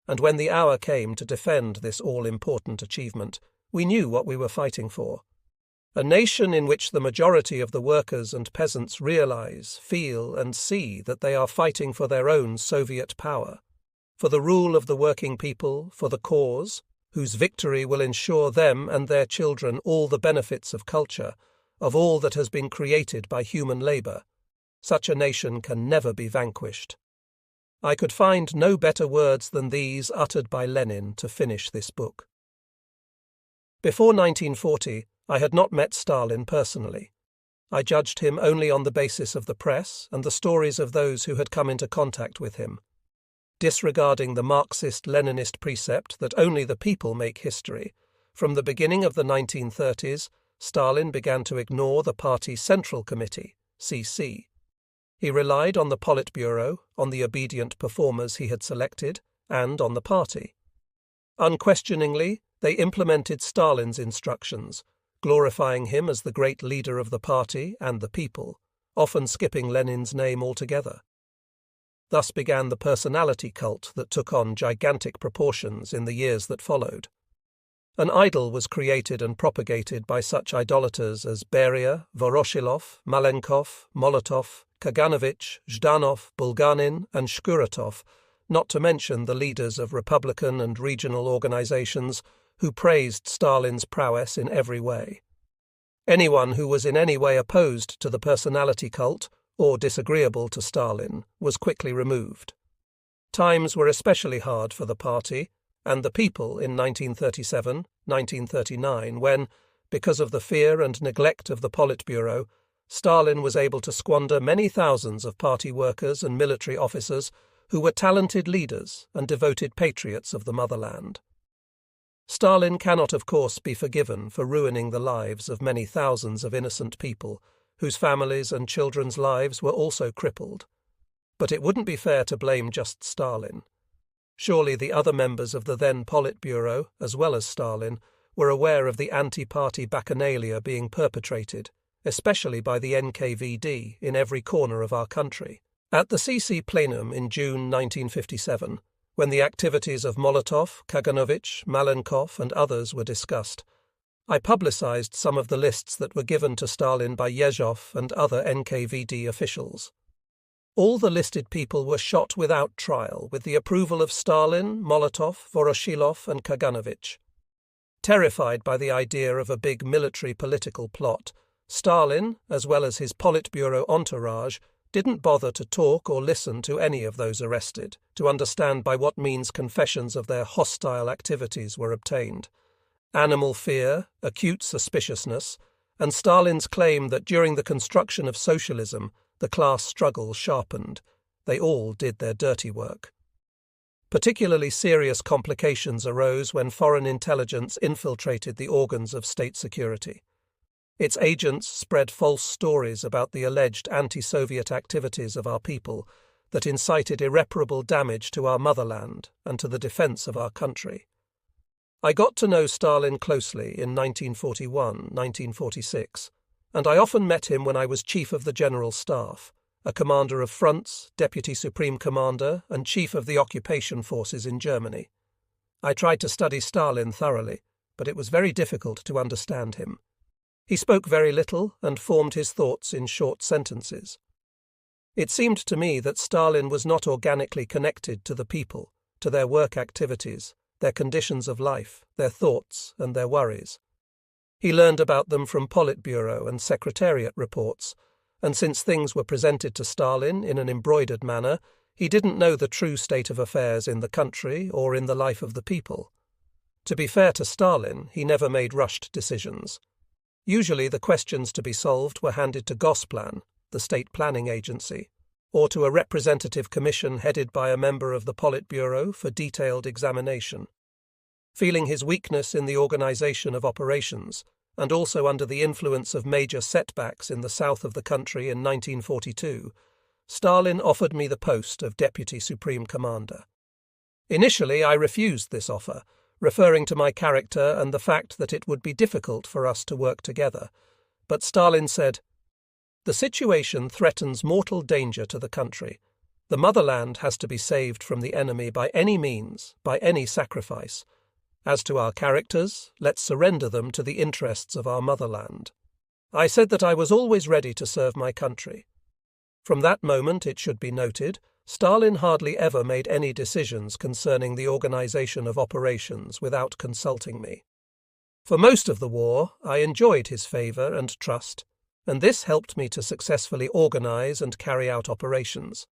And when the hour came to defend this all-important achievement, we knew what we were fighting for. A nation in which the majority of the workers and peasants realize, feel, and see that they are fighting for their own Soviet power, for the rule of the working people, for the cause, whose victory will ensure them and their children all the benefits of culture, of all that has been created by human labor. Such a nation can never be vanquished. I could find no better words than these uttered by Lenin to finish this book. Before 1940, I had not met Stalin personally. I judged him only on the basis of the press and the stories of those who had come into contact with him. Disregarding the Marxist-Leninist precept that only the people make history, from the beginning of the 1930s, Stalin began to ignore the party's Central Committee, CC. He relied on the Politburo, on the obedient performers he had selected, and on the party. Unquestioningly, they implemented Stalin's instructions, glorifying him as the great leader of the party and the people, often skipping Lenin's name altogether. Thus began the personality cult that took on gigantic proportions in the years that followed. An idol was created and propagated by such idolaters as Beria, Voroshilov, Malenkov, Molotov, Kaganovich, Zhdanov, Bulganin, and Shkuratov, not to mention the leaders of Republican and regional organizations who praised Stalin's prowess in every way. Anyone who was in any way opposed to the personality cult or disagreeable to Stalin was quickly removed. Times were especially hard for the party and the people in 1937, 1939, when, because of the fear and neglect of the Politburo, Stalin was able to squander many thousands of party workers and military officers who were talented leaders and devoted patriots of the motherland. Stalin cannot, of course, be forgiven for ruining the lives of many thousands of innocent people whose families and children's lives were also crippled. But it wouldn't be fair to blame just Stalin. Surely the other members of the then Politburo, as well as Stalin, were aware of the anti-party bacchanalia being perpetrated, especially by the NKVD, in every corner of our country. At the CC plenum in June 1957, when the activities of Molotov, Kaganovich, Malenkov, and others were discussed, I publicized some of the lists that were given to Stalin by Yezhov and other NKVD officials. All the listed people were shot without trial, with the approval of Stalin, Molotov, Voroshilov, and Kaganovich. Terrified by the idea of a big military political plot, Stalin, as well as his Politburo entourage, didn't bother to talk or listen to any of those arrested, to understand by what means confessions of their hostile activities were obtained. Animal fear, acute suspiciousness, and Stalin's claim that during the construction of socialism, the class struggle sharpened. They all did their dirty work. Particularly serious complications arose when foreign intelligence infiltrated the organs of state security. Its agents spread false stories about the alleged anti-Soviet activities of our people that incited irreparable damage to our motherland and to the defense of our country. I got to know Stalin closely in 1941-1946, and I often met him when I was Chief of the General Staff, a commander of fronts, Deputy Supreme Commander, and Chief of the Occupation Forces in Germany. I tried to study Stalin thoroughly, but it was very difficult to understand him. He spoke very little and formed his thoughts in short sentences. It seemed to me that Stalin was not organically connected to the people, to their work activities, their conditions of life, their thoughts, and their worries. He learned about them from Politburo and Secretariat reports, and since things were presented to Stalin in an embroidered manner, he didn't know the true state of affairs in the country or in the life of the people. To be fair to Stalin, he never made rushed decisions. Usually the questions to be solved were handed to Gosplan, the state planning agency, or to a representative commission headed by a member of the Politburo for detailed examination. Feeling his weakness in the organization of operations, and also under the influence of major setbacks in the south of the country in 1942, Stalin offered me the post of Deputy Supreme Commander. Initially I refused this offer, referring to my character and the fact that it would be difficult for us to work together, but Stalin said, "The situation threatens mortal danger to the country. The motherland has to be saved from the enemy by any means, by any sacrifice. As to our characters, let's surrender them to the interests of our motherland." I said that I was always ready to serve my country. From that moment, it should be noted, Stalin hardly ever made any decisions concerning the organization of operations without consulting me. For most of the war, I enjoyed his favor and trust, and this helped me to successfully organize and carry out operations.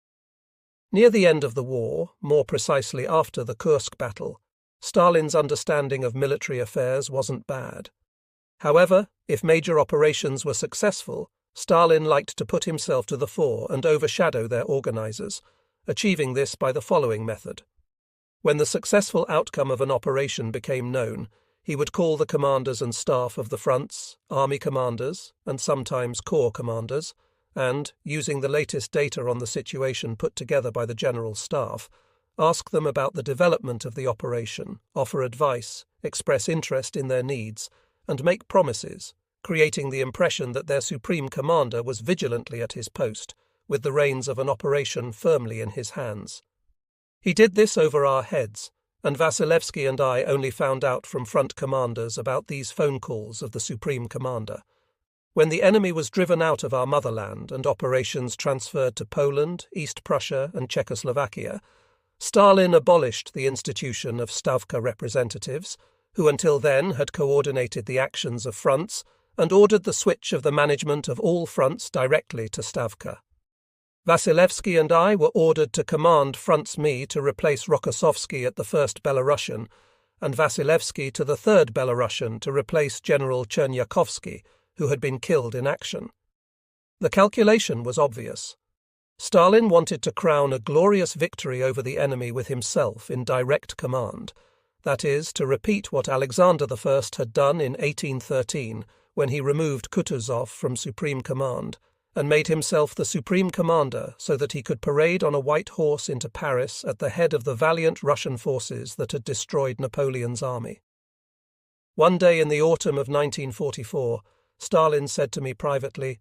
Near the end of the war, more precisely after the Kursk battle, Stalin's understanding of military affairs wasn't bad. However, if major operations were successful, Stalin liked to put himself to the fore and overshadow their organizers, achieving this by the following method. When the successful outcome of an operation became known, he would call the commanders and staff of the fronts, army commanders, and sometimes corps commanders, and, using the latest data on the situation put together by the General Staff, ask them about the development of the operation, offer advice, express interest in their needs, and make promises, creating the impression that their supreme commander was vigilantly at his post, with the reins of an operation firmly in his hands. He did this over our heads, and Vasilevsky and I only found out from front commanders about these phone calls of the supreme commander. When the enemy was driven out of our motherland and operations transferred to Poland, East Prussia, and Czechoslovakia, Stalin abolished the institution of Stavka representatives, who until then had coordinated the actions of fronts, and ordered the switch of the management of all fronts directly to Stavka. Vasilevsky and I were ordered to command Fronts Me to replace Rokossovsky at the 1st Belarusian, and Vasilevsky to the 3rd Belarusian to replace General Chernyakovsky, who had been killed in action. The calculation was obvious. Stalin wanted to crown a glorious victory over the enemy with himself in direct command, that is, to repeat what Alexander I had done in 1813 when he removed Kutuzov from supreme command and made himself the supreme commander so that he could parade on a white horse into Paris at the head of the valiant Russian forces that had destroyed Napoleon's army. One day in the autumn of 1944, Stalin said to me privately,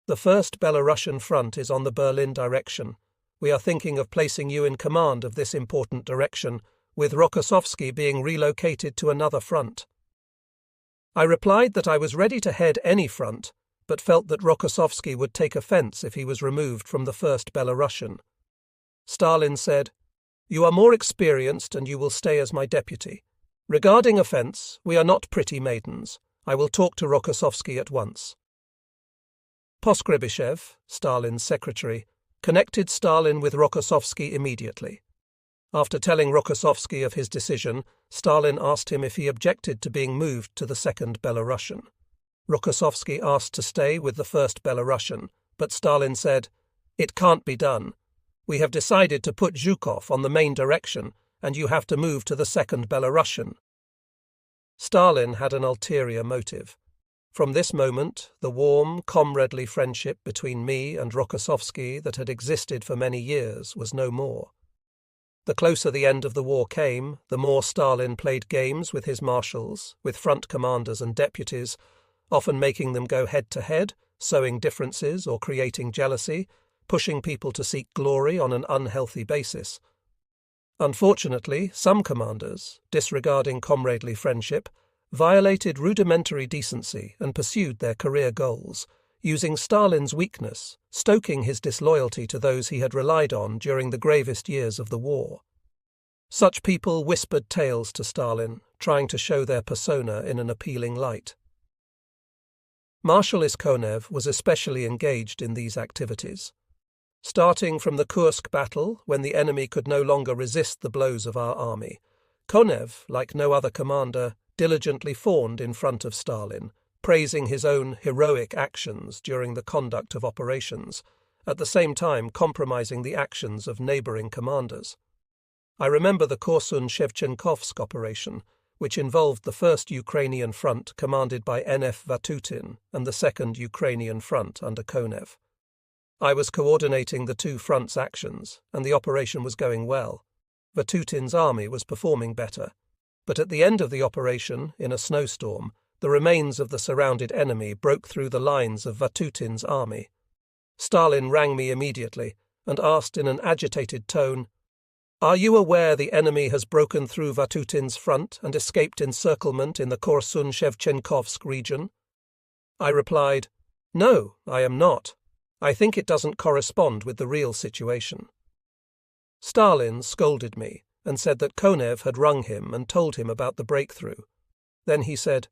"The 1st Belarusian front is on the Berlin direction. We are thinking of placing you in command of this important direction, with Rokossovsky being relocated to another front." I replied that I was ready to head any front, but felt that Rokossovsky would take offense if he was removed from the 1st Belarusian. Stalin said, "You are more experienced and you will stay as my deputy. Regarding offence, we are not pretty maidens. I will talk to Rokossovsky at once." Poskribyshev, Stalin's secretary, connected Stalin with Rokossovsky immediately. After telling Rokossovsky of his decision, Stalin asked him if he objected to being moved to the 2nd Belarusian. Rokossovsky asked to stay with the 1st Belarusian, but Stalin said, "It can't be done. We have decided to put Zhukov on the main direction, and you have to move to the 2nd Belarusian." Stalin had an ulterior motive. From this moment, the warm, comradely friendship between me and Rokossovsky that had existed for many years was no more. The closer the end of the war came, the more Stalin played games with his marshals, with front commanders and deputies, often making them go head-to-head, sowing differences or creating jealousy, pushing people to seek glory on an unhealthy basis. Unfortunately, some commanders, disregarding comradely friendship, violated rudimentary decency and pursued their career goals, using Stalin's weakness, stoking his disloyalty to those he had relied on during the gravest years of the war. Such people whispered tales to Stalin, trying to show their persona in an appealing light. Marshal Iskonev was especially engaged in these activities. Starting from the Kursk battle, when the enemy could no longer resist the blows of our army, Konev, like no other commander, diligently fawned in front of Stalin, praising his own heroic actions during the conduct of operations, at the same time compromising the actions of neighbouring commanders. I remember the Korsun-Shevchenkovsk operation, which involved the 1st Ukrainian Front commanded by N.F. Vatutin and the 2nd Ukrainian Front under Konev. I was coordinating the two fronts' actions, and the operation was going well. Vatutin's army was performing better, but at the end of the operation, in a snowstorm, the remains of the surrounded enemy broke through the lines of Vatutin's army. Stalin rang me immediately and asked in an agitated tone, "Are you aware the enemy has broken through Vatutin's front and escaped encirclement in the Korsun-Shevchenkovsk region?" I replied, "No, I am not. I think it doesn't correspond with the real situation." Stalin scolded me and said that Konev had rung him and told him about the breakthrough. Then he said,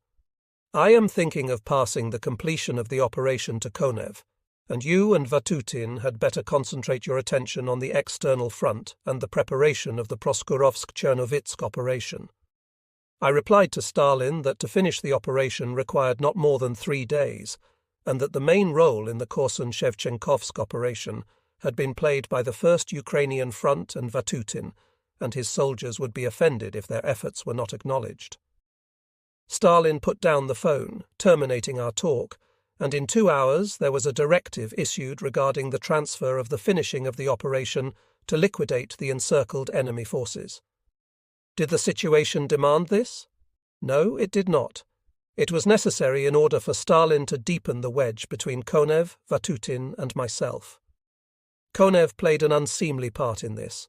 "I am thinking of passing the completion of the operation to Konev, and you and Vatutin had better concentrate your attention on the external front and the preparation of the Proskhorovsk-Chernovitsk operation." I replied to Stalin that to finish the operation required not more than 3 days, and that the main role in the Korsun-Shevchenkovsk operation had been played by the 1st Ukrainian Front and Vatutin, and his soldiers would be offended if their efforts were not acknowledged. Stalin put down the phone, terminating our talk, and in 2 hours there was a directive issued regarding the transfer of the finishing of the operation to liquidate the encircled enemy forces. Did the situation demand this? No, it did not. It was necessary in order for Stalin to deepen the wedge between Konev, Vatutin, and myself. Konev played an unseemly part in this.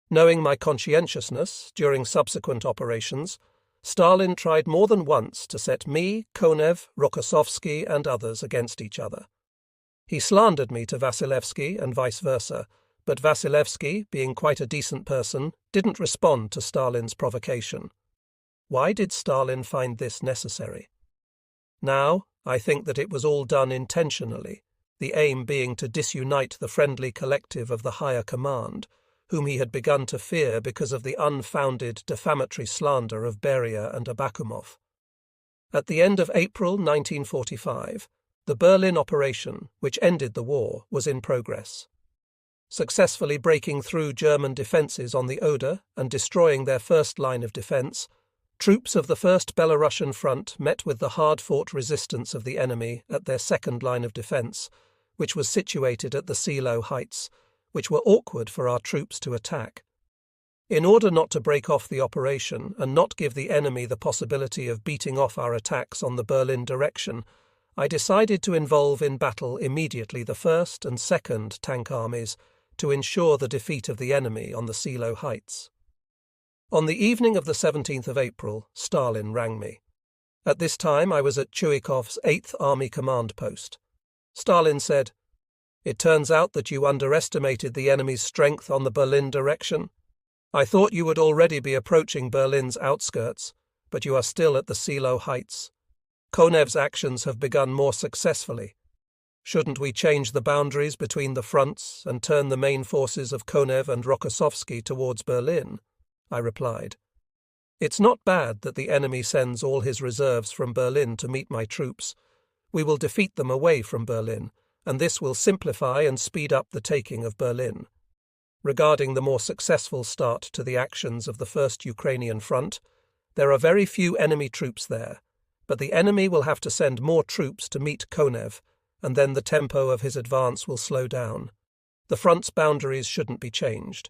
Knowing my conscientiousness during subsequent operations, Stalin tried more than once to set me, Konev, Rokossovsky, and others against each other. He slandered me to Vasilevsky and vice versa, but Vasilevsky, being quite a decent person, didn't respond to Stalin's provocation. Why did Stalin find this necessary? Now, I think that it was all done intentionally, the aim being to disunite the friendly collective of the higher command, whom he had begun to fear because of the unfounded defamatory slander of Beria and Abakumov. At the end of April 1945, the Berlin operation, which ended the war, was in progress. Successfully breaking through German defences on the Oder and destroying their first line of defence, troops of the 1st Belarusian Front met with the hard-fought resistance of the enemy at their second line of defence, which was situated at the Silo Heights, which were awkward for our troops to attack. In order not to break off the operation and not give the enemy the possibility of beating off our attacks on the Berlin direction, I decided to involve in battle immediately the 1st and 2nd tank armies to ensure the defeat of the enemy on the Silo Heights. On the evening of the 17th of April, Stalin rang me. At this time I was at Chuikov's 8th Army Command Post. Stalin said, "It turns out that you underestimated the enemy's strength on the Berlin direction. I thought you would already be approaching Berlin's outskirts, but you are still at the Silo Heights. Konev's actions have begun more successfully. Shouldn't we change the boundaries between the fronts and turn the main forces of Konev and Rokossovsky towards Berlin?" I replied. "It's not bad that the enemy sends all his reserves from Berlin to meet my troops. We will defeat them away from Berlin, and this will simplify and speed up the taking of Berlin. Regarding the more successful start to the actions of the First Ukrainian Front, there are very few enemy troops there, but the enemy will have to send more troops to meet Konev, and then the tempo of his advance will slow down. The front's boundaries shouldn't be changed.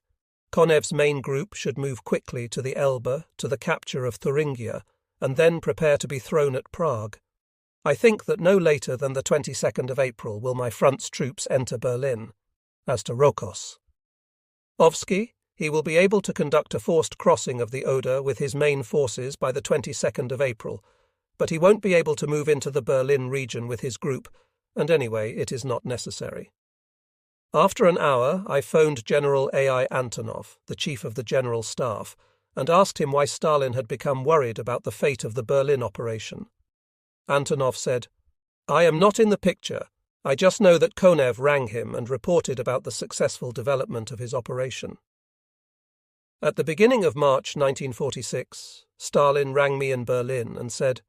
Konev's main group should move quickly to the Elbe to the capture of Thuringia, and then prepare to be thrown at Prague. I think that no later than the 22nd of April will my front's troops enter Berlin. As to Rokos Ovsky, he will be able to conduct a forced crossing of the Oder with his main forces by the 22nd of April, but he won't be able to move into the Berlin region with his group, and anyway, it is not necessary." After an hour, I phoned General A.I. Antonov, the chief of the General Staff, and asked him why Stalin had become worried about the fate of the Berlin operation. Antonov said, "I am not in the picture. I just know that Konev rang him and reported about the successful development of his operation." At the beginning of March 1946, Stalin rang me in Berlin and said,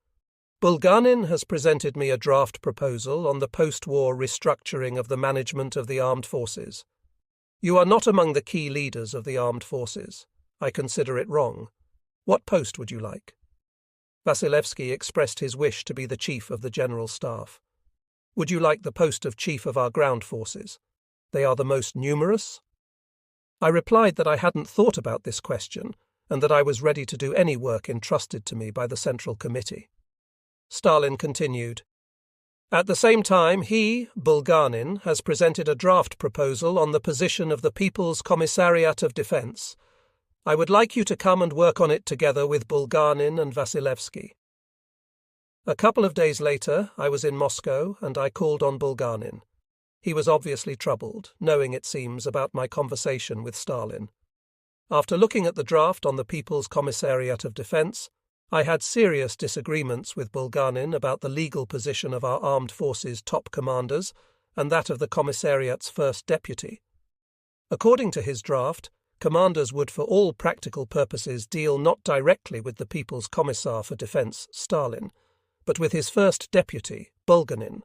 "Bulganin has presented me a draft proposal on the post-war restructuring of the management of the armed forces. You are not among the key leaders of the armed forces. I consider it wrong. What post would you like?" Vasilevsky expressed his wish to be the chief of the General Staff. "Would you like the post of chief of our ground forces? They are the most numerous?" I replied that I hadn't thought about this question and that I was ready to do any work entrusted to me by the Central Committee. Stalin continued, "At the same time, he, Bulganin, has presented a draft proposal on the position of the People's Commissariat of Defense. I would like you to come and work on it together with Bulganin and Vasilevsky." A couple of days later, I was in Moscow and I called on Bulganin. He was obviously troubled, knowing, it seems, about my conversation with Stalin. After looking at the draft on the People's Commissariat of Defense, I had serious disagreements with Bulganin about the legal position of our armed forces' top commanders and that of the Commissariat's first deputy. According to his draft, commanders would for all practical purposes deal not directly with the People's Commissar for Defense, Stalin, but with his first deputy, Bulganin,